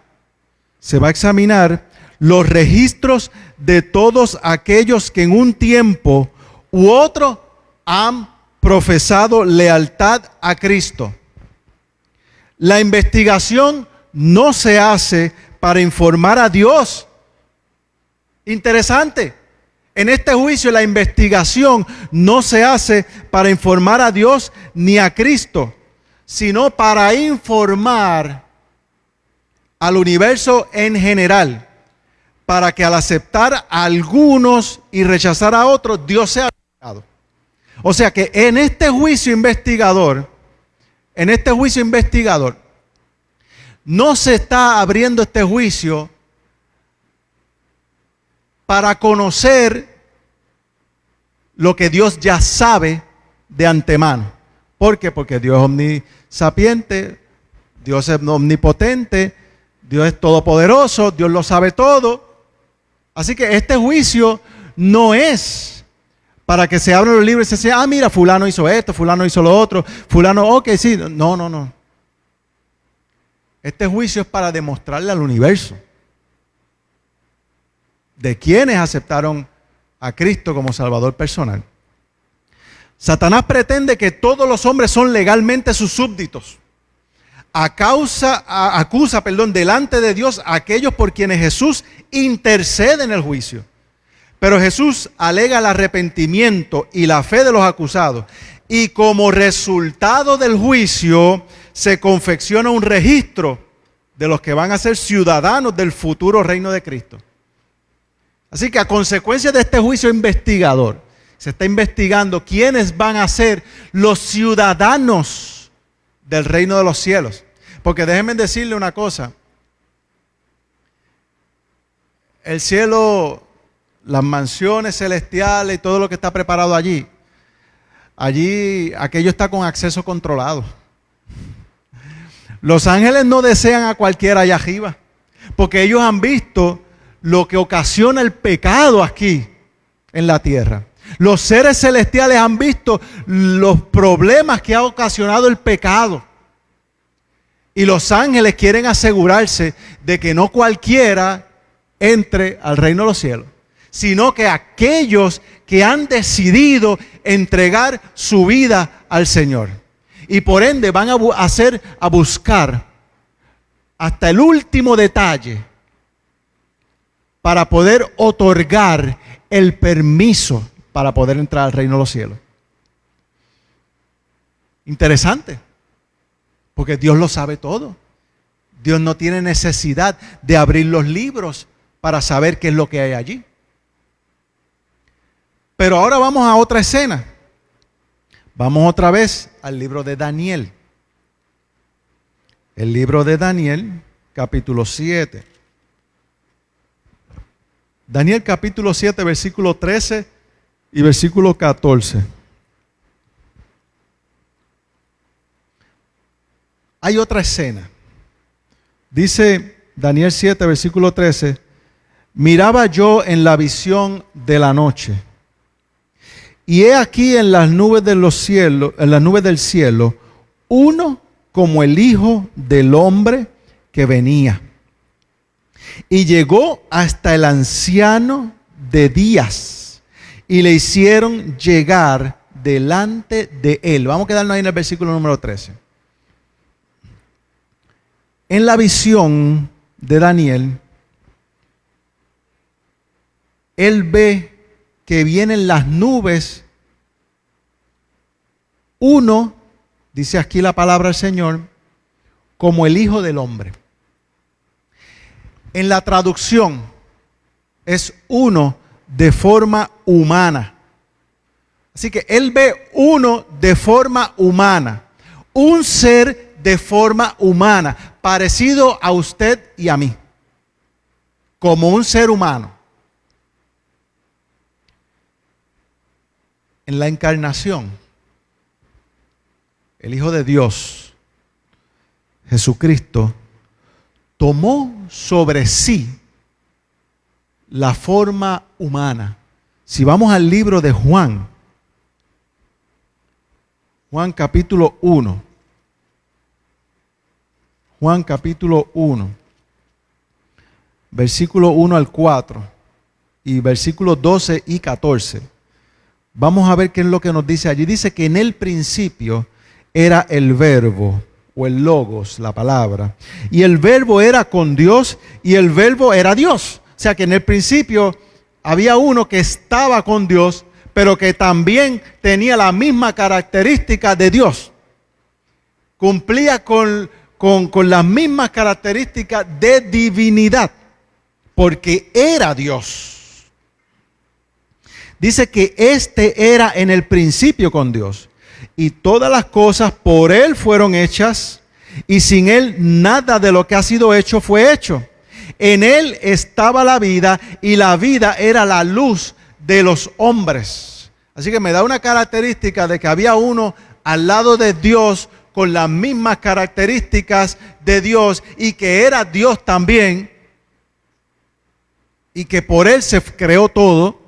los registros de todos aquellos que en un tiempo u otro han profesado lealtad a Cristo. La investigación no se hace para informar a Dios. Interesante. En este juicio la investigación no se hace para informar a Dios ni a Cristo, sino para informar al universo en general, para que al aceptar a algunos y rechazar a otros, Dios sea glorificado. O sea que en este juicio investigador, no se está abriendo este juicio para conocer lo que Dios ya sabe de antemano. ¿Por qué? Porque Dios es omnisapiente, Dios es omnipotente, Dios es todopoderoso, Dios lo sabe todo. Así que este juicio no es para que se abran los libros y se diga: mira, fulano hizo esto, fulano hizo lo otro, fulano, ok, sí. No. Este juicio es para demostrarle al universo de quienes aceptaron a Cristo como Salvador personal. Satanás pretende que todos los hombres son legalmente sus súbditos. Acusa delante de Dios a aquellos por quienes Jesús intercede en el juicio. Pero Jesús alega el arrepentimiento y la fe de los acusados. Y como resultado del juicio se confecciona un registro de los que van a ser ciudadanos del futuro reino de Cristo. Así que a consecuencia de este juicio investigador, se está investigando quiénes van a ser los ciudadanos del reino de los cielos. Porque déjenme decirle una cosa. El cielo, las mansiones celestiales y todo lo que está preparado allí, aquello está con acceso controlado. Los ángeles no desean a cualquiera allá arriba, porque ellos han visto lo que ocasiona el pecado aquí en la tierra. Los seres celestiales han visto los problemas que ha ocasionado el pecado. Y los ángeles quieren asegurarse de que no cualquiera entre al reino de los cielos, sino que aquellos que han decidido entregar su vida al Señor. Y por ende van a buscar hasta el último detalle para poder otorgar el permiso para poder entrar al reino de los cielos. Interesante, porque Dios lo sabe todo. Dios no tiene necesidad de abrir los libros para saber qué es lo que hay allí. Pero ahora vamos a otra escena. Vamos otra vez al libro de Daniel. El libro de Daniel, capítulo 7. Daniel capítulo 7, versículo 13 y versículo 14. Hay otra escena. Dice Daniel 7, versículo 13, miraba yo en la visión de la noche, y he aquí en las nubes de los cielos, en las nubes del cielo, uno como el Hijo del Hombre que venía. Y llegó hasta el anciano de días, y le hicieron llegar delante de él. Vamos a quedarnos ahí en el versículo número 13. En la visión de Daniel, él ve que vienen las nubes, uno, dice aquí la palabra del Señor, como el Hijo del Hombre. En la traducción es uno de forma humana. Así que él ve uno de forma humana, un ser de forma humana, parecido a usted y a mí, como un ser humano. En la encarnación, el Hijo de Dios, Jesucristo, tomó sobre sí la forma humana. Si vamos al libro de Juan, Juan capítulo 1, Juan capítulo 1, versículo 1 al 4 y versículos 12 y 14. Vamos a ver qué es lo que nos dice allí. Dice que en el principio era el verbo o el logos, la palabra. Y el verbo era con Dios y el verbo era Dios. O sea que en el principio había uno que estaba con Dios, pero que también tenía la misma característica de Dios. Cumplía con las mismas características de divinidad, porque era Dios. Dice que este era en el principio con Dios, y todas las cosas por Él fueron hechas, y sin Él nada de lo que ha sido hecho fue hecho. En Él estaba la vida, y la vida era la luz de los hombres. Así que me da una característica de que había uno al lado de Dios, con las mismas características de Dios, y que era Dios también, y que por Él se creó todo.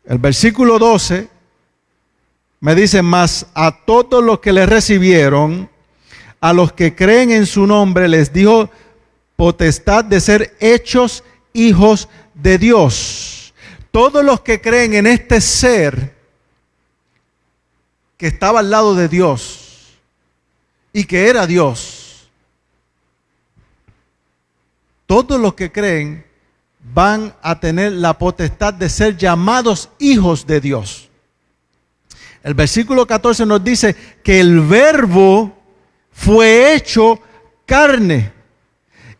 El versículo 12 me dice, mas a todos los que le recibieron, a los que creen en su nombre, les dio potestad de ser hechos hijos de Dios. Todos los que creen en este ser que estaba al lado de Dios y que era Dios, todos los que creen van a tener la potestad de ser llamados hijos de Dios. El versículo 14 nos dice que el verbo fue hecho carne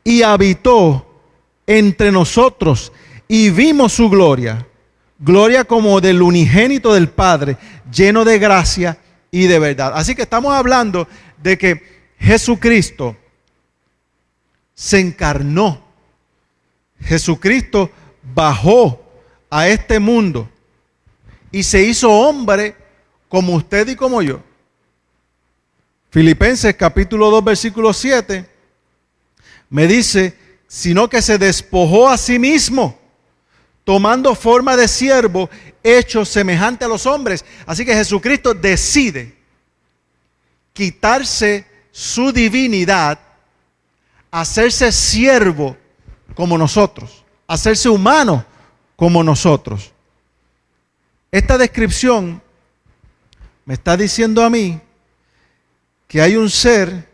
y habitó entre nosotros y vimos su gloria. Gloria como del unigénito del Padre, lleno de gracia y de verdad. Así que estamos hablando de que Jesucristo se encarnó. Jesucristo bajó a este mundo y se hizo hombre como usted y como yo. Filipenses capítulo 2 versículo 7 me dice, sino que se despojó a sí mismo, tomando forma de siervo, hecho semejante a los hombres. Así que Jesucristo decide quitarse su divinidad, hacerse siervo como nosotros, hacerse humano como nosotros. Esta descripción Me está diciendo a mí que hay un ser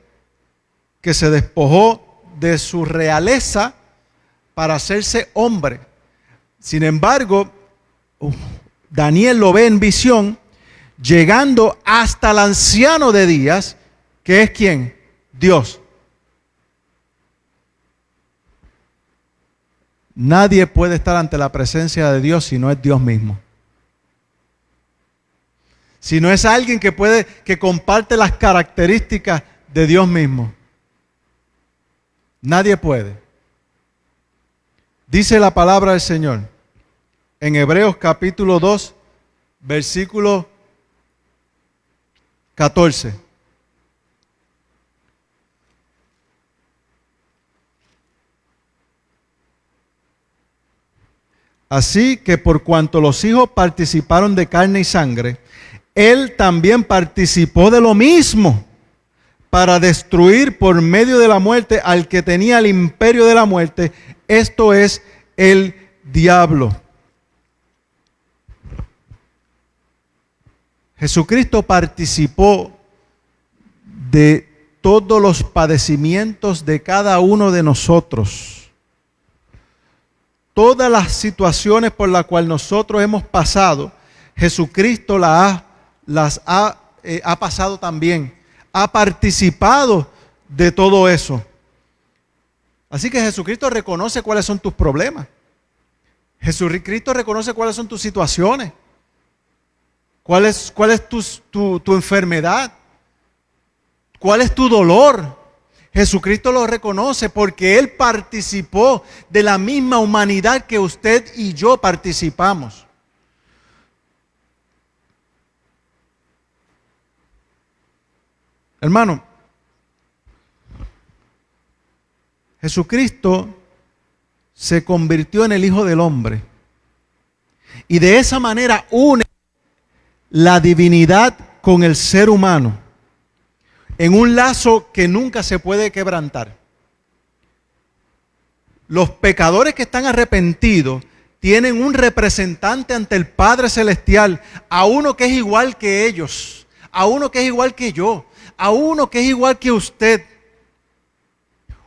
que se despojó de su realeza para hacerse hombre. Sin embargo, Daniel lo ve en visión, llegando hasta el anciano de días, que es ¿quién? Dios. Nadie puede estar ante la presencia de Dios si no es Dios mismo. Si no es alguien que comparte las características de Dios mismo. Nadie puede. Dice la palabra del Señor en Hebreos capítulo 2, versículo 14. Así que por cuanto los hijos participaron de carne y sangre, Él también participó de lo mismo, para destruir por medio de la muerte al que tenía el imperio de la muerte, esto es el diablo. Jesucristo participó de todos los padecimientos de cada uno de nosotros. Todas las situaciones por las cuales nosotros hemos pasado, Jesucristo las ha pasado también. Ha participado de todo eso. Así que Jesucristo reconoce cuáles son tus problemas. Jesucristo reconoce cuáles son tus situaciones. ¿Cuál es tu enfermedad? ¿Cuál es tu dolor? Jesucristo lo reconoce porque Él participó de la misma humanidad que usted y yo participamos. Hermano, Jesucristo se convirtió en el Hijo del Hombre y de esa manera une la divinidad con el ser humano en un lazo que nunca se puede quebrantar. Los pecadores que están arrepentidos tienen un representante ante el Padre Celestial, a uno que es igual que ellos, a uno que es igual que yo, a uno que es igual que usted,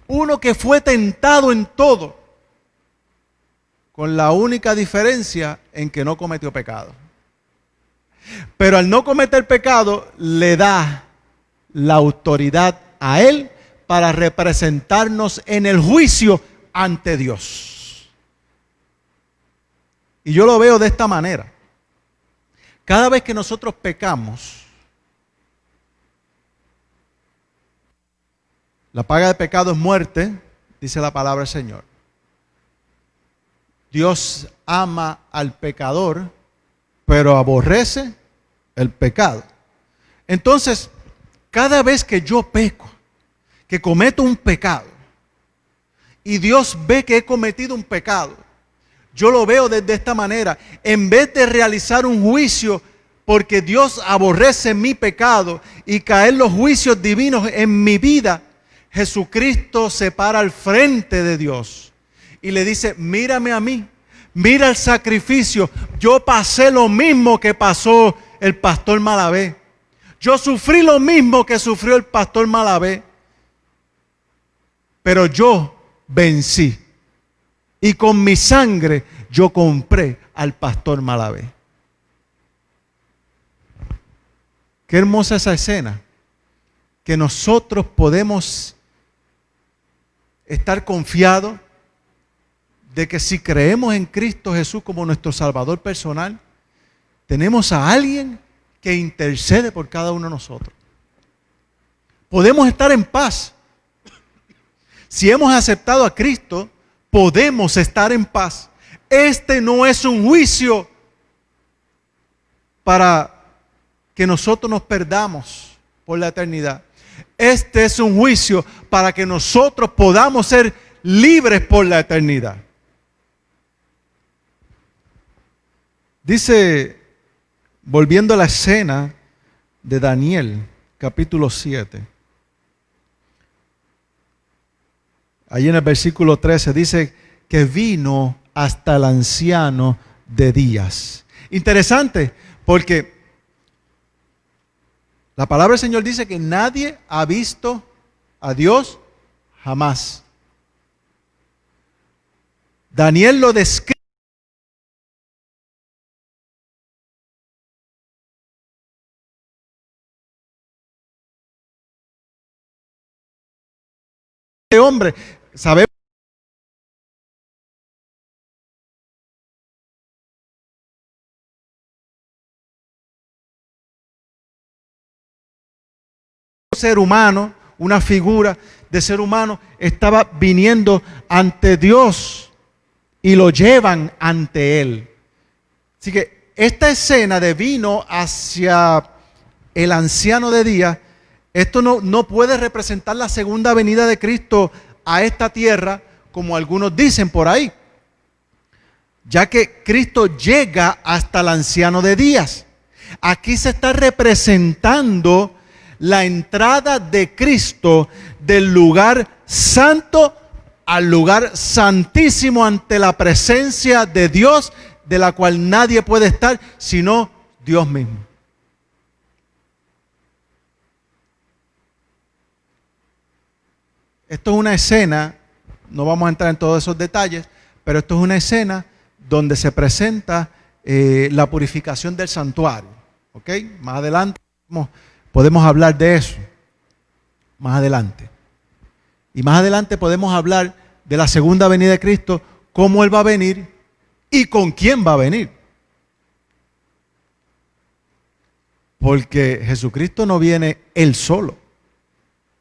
uno que fue tentado en todo, con la única diferencia en que no cometió pecado. Pero al no cometer pecado, le da la autoridad a Él para representarnos en el juicio ante Dios. Y yo lo veo de esta manera. Cada vez que nosotros pecamos, la paga de pecado es muerte, dice la palabra del Señor. Dios ama al pecador, pero aborrece el pecado. Entonces, cada vez que yo peco, que cometo un pecado, y Dios ve que he cometido un pecado, yo lo veo desde esta manera. En vez de realizar un juicio, porque Dios aborrece mi pecado y caer los juicios divinos en mi vida, Jesucristo se para al frente de Dios y le dice: mírame a mí, mira el sacrificio. Yo pasé lo mismo que pasó el pastor Malavé. Yo sufrí lo mismo que sufrió el pastor Malavé. Pero yo vencí. Y con mi sangre yo compré al pastor Malavé. Qué hermosa esa escena. Que nosotros podemos estar confiados de que si creemos en Cristo Jesús como nuestro Salvador personal, tenemos a alguien que intercede por cada uno de nosotros. Podemos estar en paz. Si hemos aceptado a Cristo, podemos estar en paz. Este no es un juicio para que nosotros nos perdamos por la eternidad. Este es un juicio para que nosotros podamos ser libres por la eternidad. Dice, volviendo a la escena de Daniel, capítulo 7. Allí en el versículo 13 dice que vino hasta el anciano de días. Interesante, porque La palabra del Señor dice que nadie ha visto a Dios jamás. Daniel lo describe. Este hombre, sabemos ser humano, una figura de ser humano, estaba viniendo ante Dios y lo llevan ante Él. Así que esta escena de vino hacia el anciano de día, esto no puede representar la segunda venida de Cristo a esta tierra, como algunos dicen por ahí, ya que Cristo llega hasta el anciano de días. Aquí se está representando la entrada de Cristo del lugar santo al lugar santísimo ante la presencia de Dios, de la cual nadie puede estar sino Dios mismo. Esto es una escena, no vamos a entrar en todos esos detalles, pero esto es una escena donde se presenta la purificación del santuario. ¿Ok? Más adelante podemos hablar de eso. Más adelante. Y más adelante podemos hablar de la segunda venida de Cristo, cómo Él va a venir y con quién va a venir. Porque Jesucristo no viene Él solo,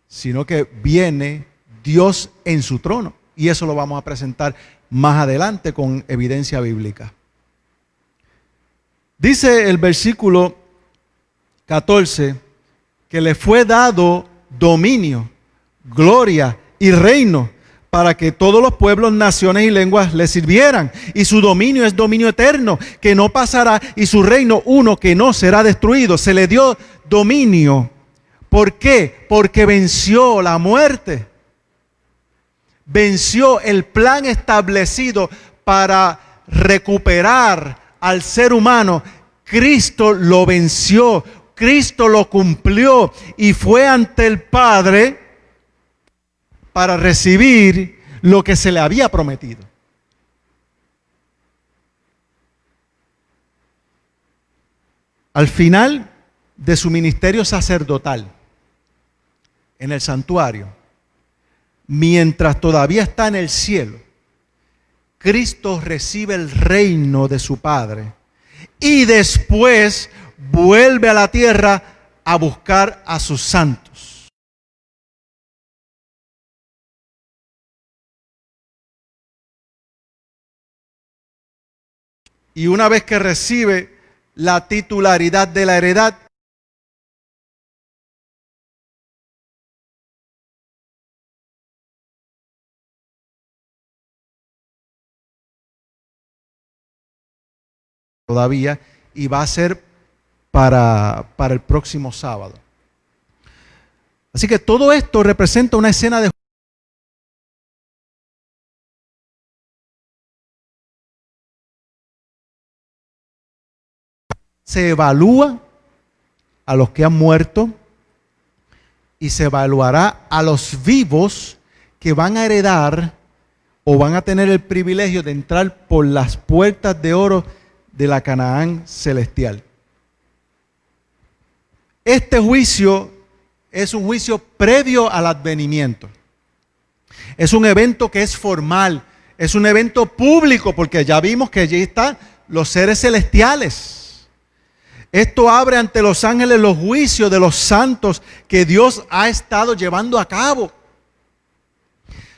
sino que viene Dios en su trono. Y eso lo vamos a presentar más adelante con evidencia bíblica. Dice el versículo 14 que le fue dado dominio, gloria y reino para que todos los pueblos, naciones y lenguas le sirvieran. Y su dominio es dominio eterno, que no pasará, y su reino uno que no será destruido. Se le dio dominio. ¿Por qué? Porque venció la muerte. Venció el plan establecido para recuperar al ser humano. Cristo lo venció, Cristo lo cumplió y fue ante el Padre para recibir lo que se le había prometido. Al final de su ministerio sacerdotal en el santuario, mientras todavía está en el cielo, Cristo recibe el reino de su Padre y después vuelve a la tierra a buscar a sus santos. Y una vez que recibe la titularidad de la heredad, todavía, y va a ser para el próximo sábado. Así que todo esto representa una escena de se evalúa a los que han muerto y se evaluará a los vivos que van a heredar o van a tener el privilegio de entrar por las puertas de oro de la Canaán celestial. Este juicio es un juicio previo al advenimiento. Es un evento que es formal, es un evento público, porque ya vimos que allí están los seres celestiales. Esto abre ante los ángeles los juicios de los santos que Dios ha estado llevando a cabo.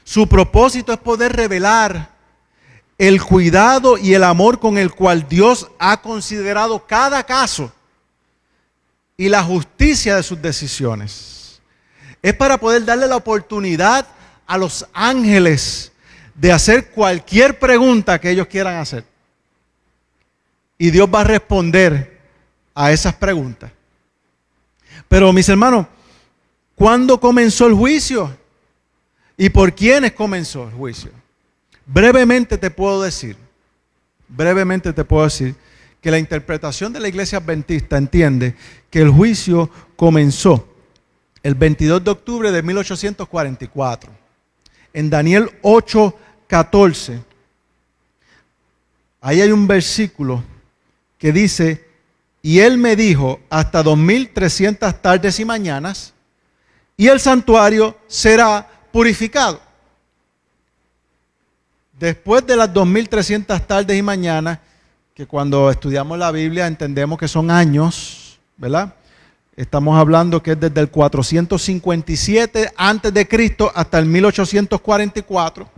Su propósito es poder revelar el cuidado y el amor con el cual Dios ha considerado cada caso y la justicia de sus decisiones. Es para poder darle la oportunidad a los ángeles de hacer cualquier pregunta que ellos quieran hacer. Y Dios va a responder a esas preguntas. Pero mis hermanos, ¿cuándo comenzó el juicio? ¿Y por quiénes comenzó el juicio? Brevemente te puedo decir que la interpretación de la Iglesia Adventista entiende que el juicio comenzó el 22 de octubre de 1844. En Daniel 8:14, ahí hay un versículo que dice: y él me dijo, hasta 2300 tardes y mañanas, y el santuario será purificado. Después de las 2300 tardes y mañanas, que cuando estudiamos la Biblia entendemos que son años, ¿verdad? Estamos hablando que es desde el 457 antes de Cristo hasta el 1844.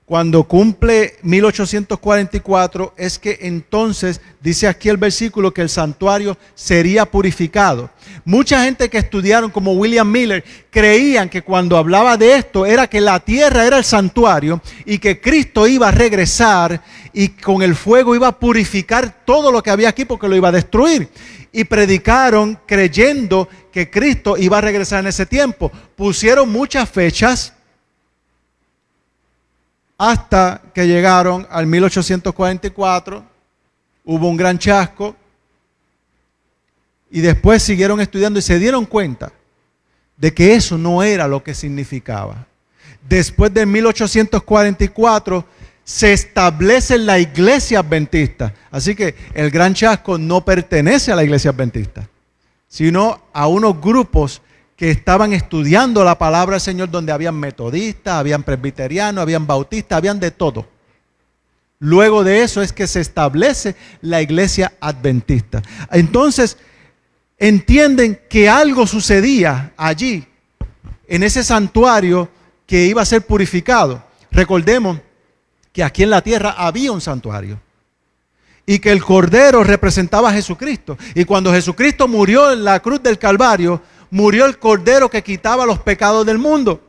Cuando cumple 1844 es que entonces dice aquí el versículo que el santuario sería purificado. Mucha gente que estudiaron como William Miller creían que cuando hablaba de esto era que la tierra era el santuario y que Cristo iba a regresar y con el fuego iba a purificar todo lo que había aquí porque lo iba a destruir. Y predicaron creyendo que Cristo iba a regresar en ese tiempo. Pusieron muchas fechas hasta que llegaron al 1844, hubo un gran chasco y después siguieron estudiando y se dieron cuenta de que eso no era lo que significaba. Después de 1844 se establece la iglesia adventista. Así que el gran chasco no pertenece a la iglesia adventista, sino a unos grupos que estaban estudiando la palabra del Señor, donde habían metodistas, habían presbiterianos, habían bautistas, habían de todo. Luego de eso es que se establece la iglesia adventista. Entonces, entienden que algo sucedía allí, en ese santuario que iba a ser purificado. Recordemos que aquí en la tierra había un santuario y que el Cordero representaba a Jesucristo. Y cuando Jesucristo murió en la cruz del Calvario, murió el Cordero que quitaba los pecados del mundo.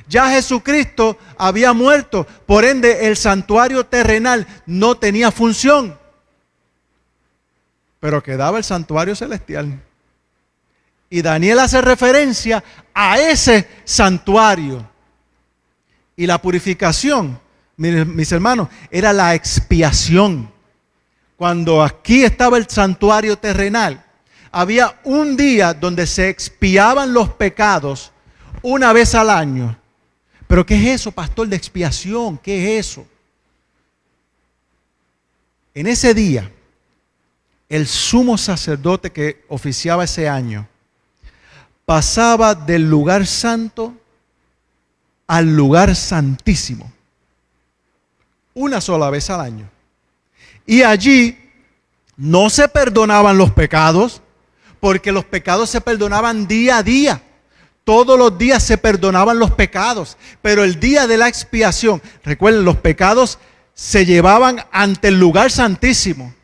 Ya Jesucristo había muerto, por ende el santuario terrenal no tenía función. Pero quedaba el santuario celestial. Y Daniel hace referencia a ese santuario. Y la purificación, mis hermanos, era la expiación. Cuando aquí estaba el santuario terrenal, había un día donde se expiaban los pecados una vez al año. ¿Pero qué es eso, pastor, de expiación? ¿Qué es eso? En ese día, el sumo sacerdote que oficiaba ese año pasaba del lugar santo al lugar santísimo una sola vez al año. Y allí no se perdonaban los pecados, porque los pecados se perdonaban día a día. Todos los días se perdonaban los pecados, pero el día de la expiación, recuerden, los pecados se llevaban ante el lugar santísimo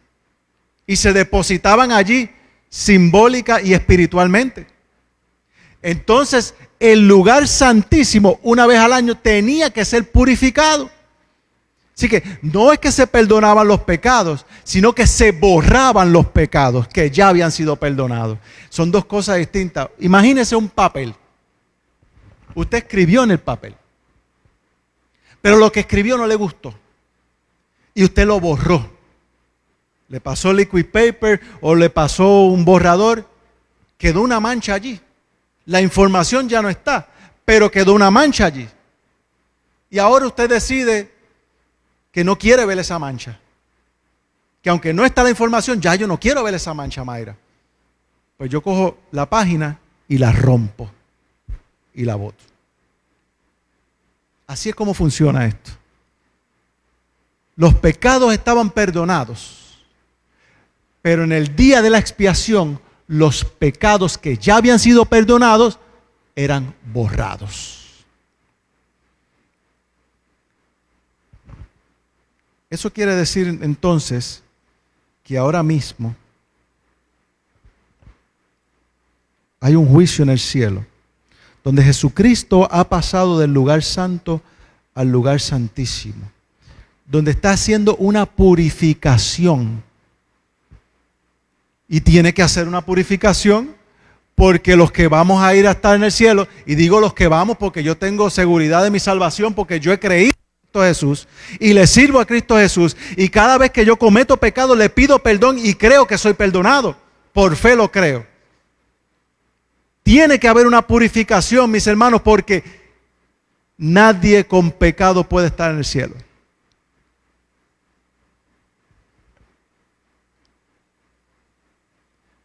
y se depositaban allí simbólica y espiritualmente. Entonces, el lugar santísimo, una vez al año, tenía que ser purificado. Así que no es que se perdonaban los pecados, sino que se borraban los pecados que ya habían sido perdonados. Son dos cosas distintas. Imagínese un papel. Usted escribió en el papel, pero lo que escribió no le gustó y usted lo borró. Le pasó liquid paper o le pasó un borrador, quedó una mancha allí. La información ya no está, pero quedó una mancha allí. Y ahora usted decide que no quiere ver esa mancha. Que aunque no está la información, ya yo no quiero ver esa mancha, Mayra. Pues yo cojo la página y la rompo y la boto. Así es como funciona esto. Los pecados estaban perdonados, pero en el día de la expiación, los pecados que ya habían sido perdonados eran borrados. Eso quiere decir entonces que ahora mismo hay un juicio en el cielo, donde Jesucristo ha pasado del lugar santo al lugar santísimo, donde está haciendo una purificación. Y tiene que hacer una purificación porque los que vamos a ir a estar en el cielo, y digo los que vamos porque yo tengo seguridad de mi salvación, porque yo he creído en Jesús y le sirvo a Cristo Jesús, y cada vez que yo cometo pecado le pido perdón y creo que soy perdonado, por fe lo creo. Tiene que haber una purificación, mis hermanos, porque nadie con pecado puede estar en el cielo.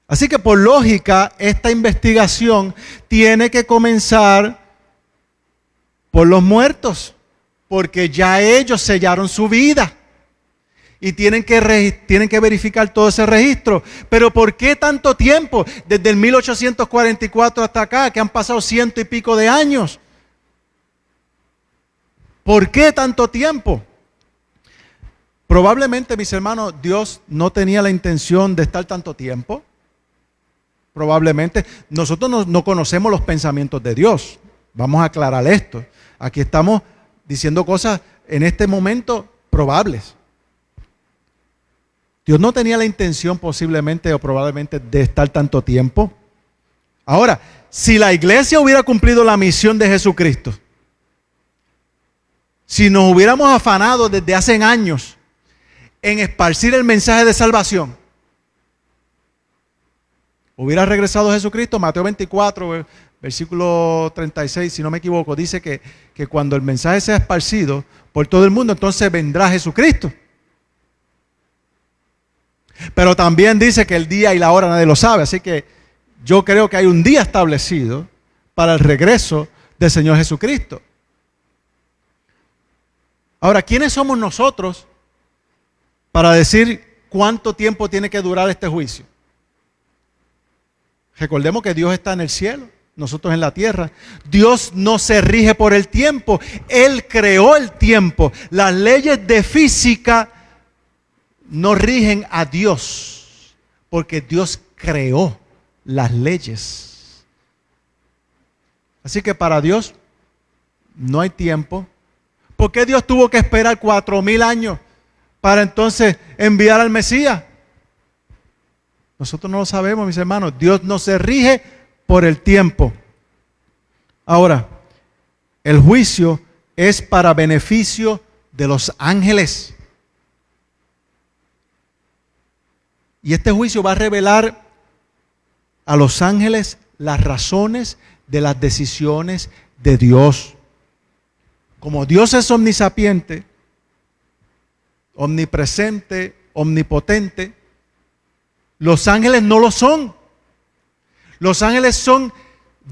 Así que por lógica, esta investigación tiene que comenzar por los muertos, porque ya ellos sellaron su vida y tienen que verificar todo ese registro. Pero ¿por qué tanto tiempo? Desde el 1844 hasta acá, que han pasado 100 y pico de años. ¿Por qué tanto tiempo? Probablemente, mis hermanos, Dios no tenía la intención de estar tanto tiempo. Probablemente nosotros no conocemos los pensamientos de Dios. Vamos a aclarar esto. Aquí estamos diciendo cosas en este momento probables. Dios no tenía la intención posiblemente o probablemente de estar tanto tiempo. Ahora, si la iglesia hubiera cumplido la misión de Jesucristo, si nos hubiéramos afanado desde hace años en esparcir el mensaje de salvación, hubiera regresado Jesucristo. Mateo 24, versículo 36, si no me equivoco, dice que cuando el mensaje sea esparcido por todo el mundo, entonces vendrá Jesucristo. Pero también dice que el día y la hora nadie lo sabe, así que yo creo que hay un día establecido para el regreso del Señor Jesucristo. Ahora, ¿quiénes somos nosotros para decir cuánto tiempo tiene que durar este juicio? Recordemos que Dios está en el cielo, nosotros en la tierra. Dios no se rige por el tiempo, Él creó el tiempo. Las leyes de física no rigen a Dios, porque Dios creó las leyes. Así que para Dios no hay tiempo. ¿Por qué Dios tuvo que esperar 4000 años para entonces enviar al Mesías? Nosotros no lo sabemos, mis hermanos. Dios no se rige por el tiempo. Ahora, el juicio es para beneficio de los ángeles. Y este juicio va a revelar a los ángeles las razones de las decisiones de Dios. Como Dios es omnisapiente, omnipresente, omnipotente, los ángeles no lo son. Los ángeles son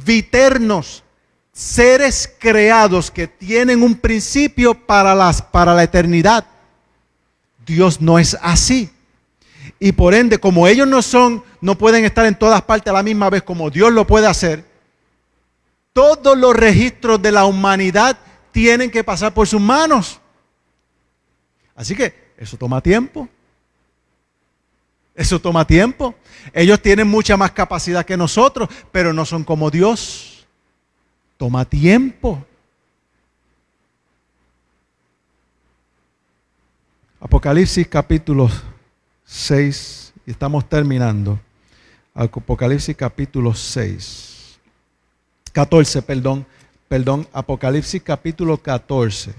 viternos, seres creados que tienen un principio para la eternidad. Dios no es así. Y por ende, como ellos no pueden estar en todas partes a la misma vez como Dios lo puede hacer, todos los registros de la humanidad tienen que pasar por sus manos. Así que eso toma tiempo. Eso toma tiempo. Ellos tienen mucha más capacidad que nosotros, pero no son como Dios. Toma tiempo. Apocalipsis capítulo 6, y estamos terminando. Apocalipsis capítulo 6. 14, perdón, Apocalipsis capítulo 14,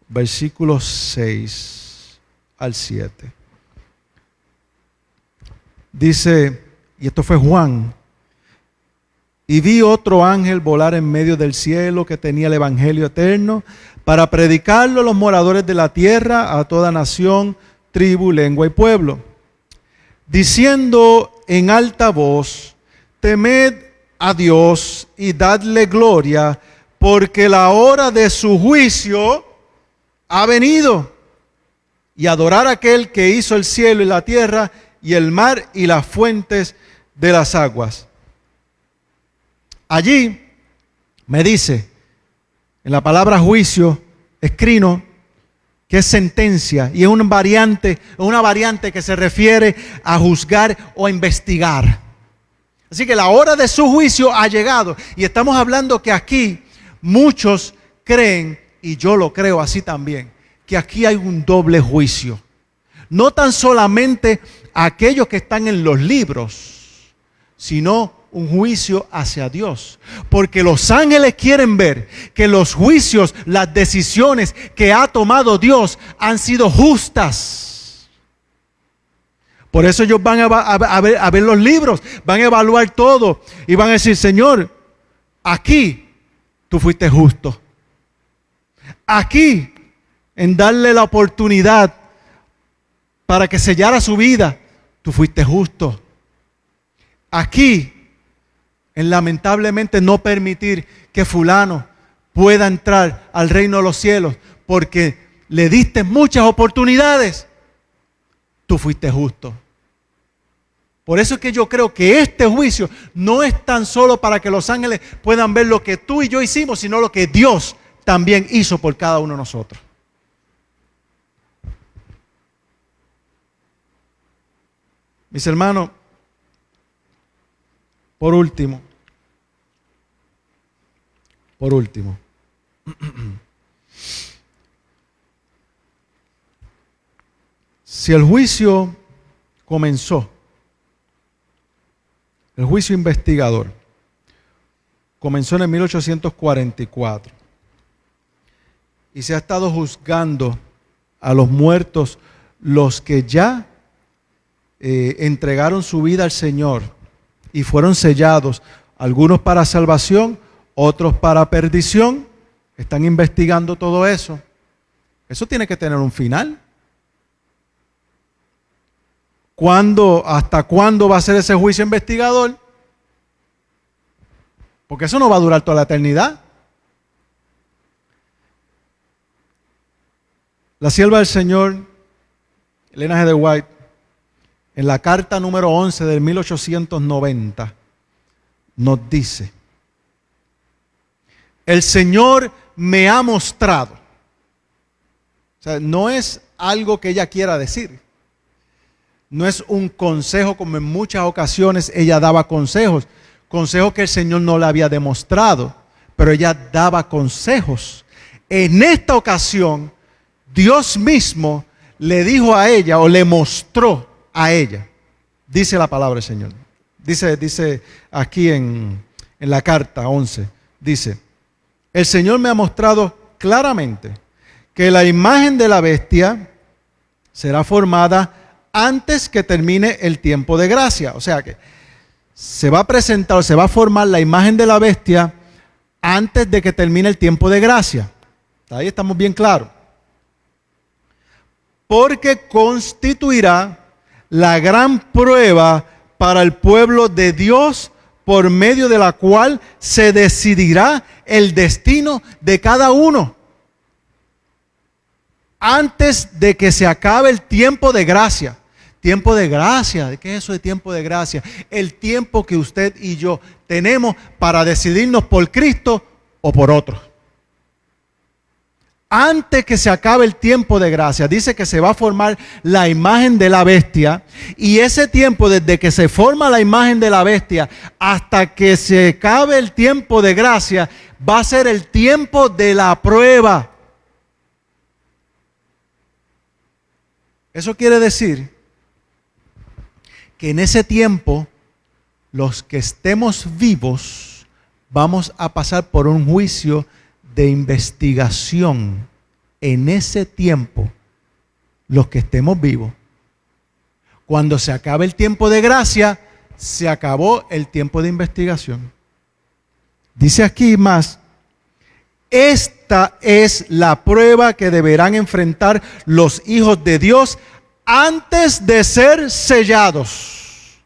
versículos 6 al 7. Dice, y esto fue Juan: y vi otro ángel volar en medio del cielo que tenía el evangelio eterno para predicarlo a los moradores de la tierra, a toda nación, tribu, lengua y pueblo, diciendo en alta voz: temed a Dios y dadle gloria, porque la hora de su juicio ha venido, y adorar a aquel que hizo el cielo y la tierra y el mar y las fuentes de las aguas. Allí me dice, en la palabra juicio, escrino, que es sentencia, y es una variante que se refiere a juzgar o a investigar. Así que la hora de su juicio ha llegado, y estamos hablando que aquí muchos creen, y yo lo creo así también, que aquí hay un doble juicio. No tan solamente a aquellos que están en los libros, sino un juicio hacia Dios. Porque los ángeles quieren ver que los juicios, las decisiones que ha tomado Dios han sido justas. Por eso ellos van a ver los libros, van a evaluar todo y van a decir, Señor, aquí tú fuiste justo. Aquí, en darle la oportunidad para que sellara su vida, tú fuiste justo. Aquí, en lamentablemente no permitir que fulano pueda entrar al reino de los cielos porque le diste muchas oportunidades, tú fuiste justo. Por eso es que yo creo que este juicio no es tan solo para que los ángeles puedan ver lo que tú y yo hicimos, sino lo que Dios también hizo por cada uno de nosotros. Mis hermanos, por último, si el juicio comenzó, el juicio investigador comenzó en el 1844 y se ha estado juzgando a los muertos, los que ya entregaron su vida al Señor y fueron sellados, algunos para salvación, otros para perdición. Están investigando todo eso. Eso tiene que tener un final. ¿Hasta cuándo va a ser ese juicio investigador? Porque eso no va a durar toda la eternidad. La sierva del Señor, Elena G. de White, en la carta número 11 del 1890, nos dice, el Señor me ha mostrado. O sea, no es algo que ella quiera decir. No es un consejo como en muchas ocasiones ella daba consejos. Consejos que el Señor no le había demostrado, pero ella daba consejos. En esta ocasión, Dios mismo le dijo a ella o le mostró a ella. Dice la palabra del Señor. Dice aquí en la carta 11, dice, el Señor me ha mostrado claramente que la imagen de la bestia será formada antes que termine el tiempo de gracia. O sea que se va a presentar, se va a formar la imagen de la bestia antes de que termine el tiempo de gracia. Ahí estamos bien claros. Porque constituirá la gran prueba para el pueblo de Dios, por medio de la cual se decidirá el destino de cada uno. Antes de que se acabe el tiempo de gracia. Tiempo de gracia, ¿qué es eso de tiempo de gracia? El tiempo que usted y yo tenemos para decidirnos por Cristo o por otro. Antes que se acabe el tiempo de gracia, dice que se va a formar la imagen de la bestia, y ese tiempo, desde que se forma la imagen de la bestia hasta que se acabe el tiempo de gracia, va a ser el tiempo de la prueba. Eso quiere decir que en ese tiempo, los que estemos vivos, vamos a pasar por un juicio de investigación. En ese tiempo, los que estemos vivos. Cuando se acabe el tiempo de gracia, se acabó el tiempo de investigación. Dice aquí más, esta es la prueba que deberán enfrentar los hijos de Dios antes de ser sellados.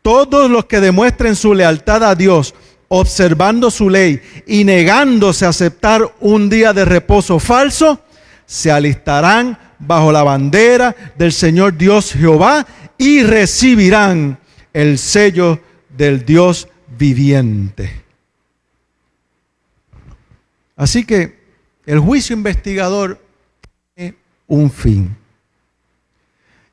Todos los que demuestren su lealtad a Dios, observando su ley y negándose a aceptar un día de reposo falso, se alistarán bajo la bandera del Señor Dios Jehová y recibirán el sello del Dios viviente. Así que el juicio investigador tiene un fin.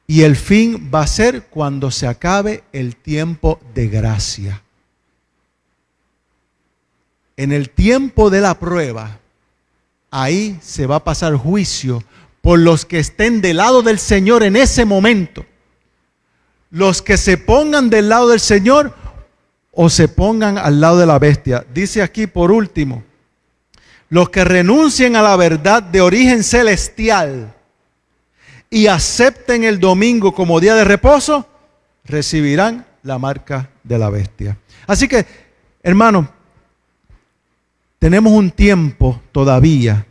Y el fin va a ser cuando se acabe el tiempo de gracia. En el tiempo de la prueba, ahí se va a pasar juicio por los que estén del lado del Señor en ese momento. Los que se pongan del lado del Señor o se pongan al lado de la bestia. Dice aquí por último, los que renuncien a la verdad de origen celestial y acepten el domingo como día de reposo, recibirán la marca de la bestia. Así que, hermanos, tenemos un tiempo todavía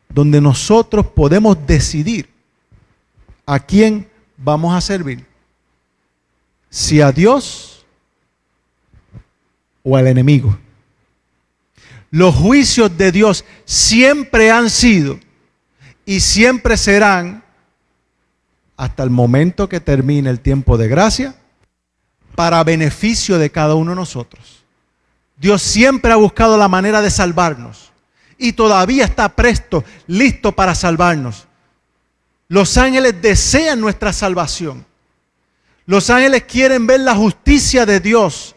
donde nosotros podemos decidir a quién vamos a servir. Si a Dios o al enemigo. Los juicios de Dios siempre han sido y siempre serán hasta el momento que termine el tiempo de gracia para beneficio de cada uno de nosotros. Dios siempre ha buscado la manera de salvarnos y todavía está presto, listo para salvarnos. Los ángeles desean nuestra salvación. Los ángeles quieren ver la justicia de Dios.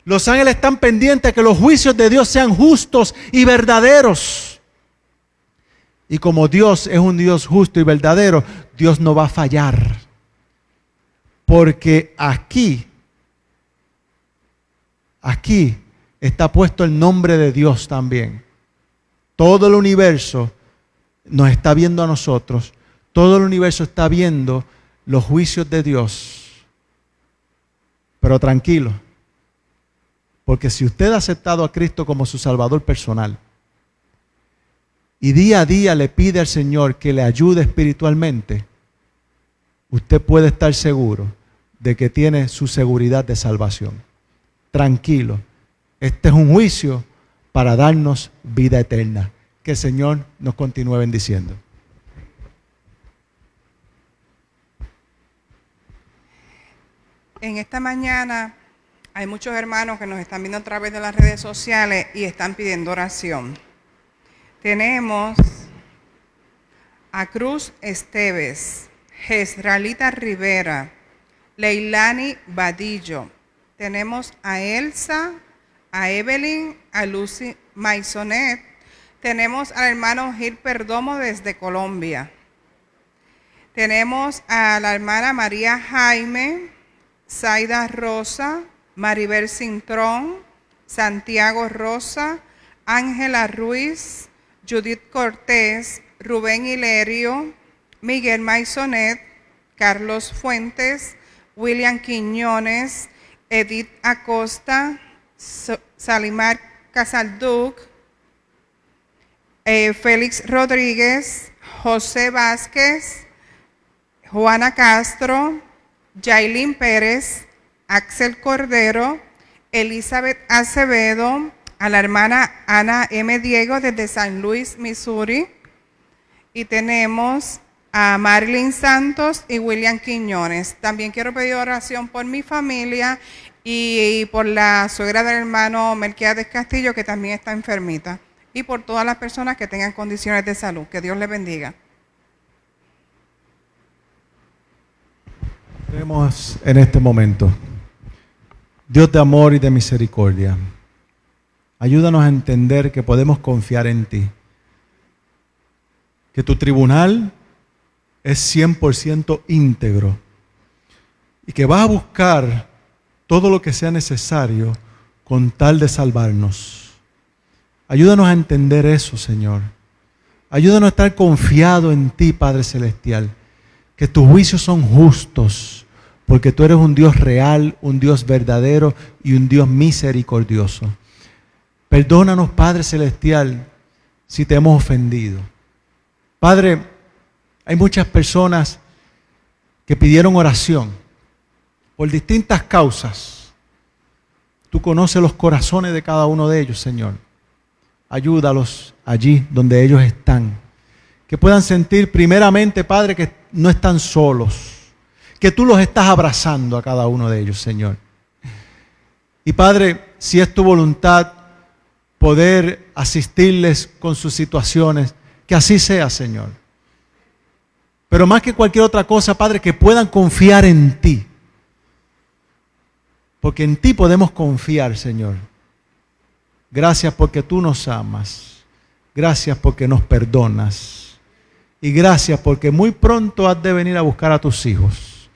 Los ángeles están pendientes a que los juicios de Dios sean justos y verdaderos. Y como Dios es un Dios justo y verdadero, Dios no va a fallar. Porque aquí está puesto el nombre de Dios también. Todo el universo nos está viendo a nosotros. Todo el universo está viendo los juicios de Dios. Pero tranquilo. Porque si usted ha aceptado a Cristo como su Salvador personal y día a día le pide al Señor que le ayude espiritualmente, usted puede estar seguro de que tiene su seguridad de salvación. Tranquilo. Este es un juicio para darnos vida eterna. Que el Señor nos continúe bendiciendo. En esta mañana hay muchos hermanos que nos están viendo a través de las redes sociales y están pidiendo oración. Tenemos a Cruz Esteves, Gesralita Rivera, Leilani Vadillo. Tenemos a Elsa, a Evelyn, a Lucy Maisonet. Tenemos al hermano Gil Perdomo desde Colombia. Tenemos a la hermana María Jaime, Zaida Rosa, Maribel Cintrón, Santiago Rosa, Ángela Ruiz, Judith Cortés, Rubén Hilerio, Miguel Maisonet, Carlos Fuentes, William Quiñones, Edith Acosta, Salimar Casalduc, Félix Rodríguez, José Vázquez, Juana Castro, Yailin Pérez, Axel Cordero, Elizabeth Acevedo, a la hermana Ana M. Diego desde San Luis, Missouri. Y tenemos a Marilyn Santos y William Quiñones. También quiero pedir oración por mi familia y por la suegra del hermano Melquiades Castillo, que también está enfermita. Y por todas las personas que tengan condiciones de salud. Que Dios les bendiga. Oremos en este momento. Dios de amor y de misericordia, ayúdanos a entender que podemos confiar en ti. Que tu tribunal es 100% íntegro y que vas a buscar todo lo que sea necesario con tal de salvarnos. Ayúdanos a entender eso, Señor. Ayúdanos a estar confiados en ti, Padre Celestial. Que tus juicios son justos, porque tú eres un Dios real, un Dios verdadero y un Dios misericordioso. Perdónanos, Padre Celestial, si te hemos ofendido. Padre, hay muchas personas que pidieron oración por distintas causas. Tú conoces los corazones de cada uno de ellos, Señor. Ayúdalos allí donde ellos están. Que puedan sentir primeramente, Padre, que no están solos. Que tú los estás abrazando a cada uno de ellos, Señor. Y Padre, si es tu voluntad poder asistirles con sus situaciones, que así sea, Señor. Pero más que cualquier otra cosa, Padre, que puedan confiar en ti. Porque en ti podemos confiar, Señor. Gracias porque tú nos amas. Gracias porque nos perdonas. Y gracias porque muy pronto has de venir a buscar a tus hijos.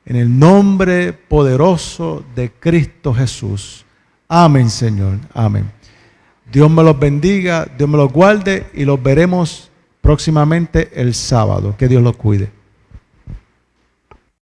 En el nombre poderoso de Cristo Jesús. Amén, Señor. Amén. Dios me los bendiga, Dios me los guarde y los veremos próximamente el sábado. Que Dios los cuide.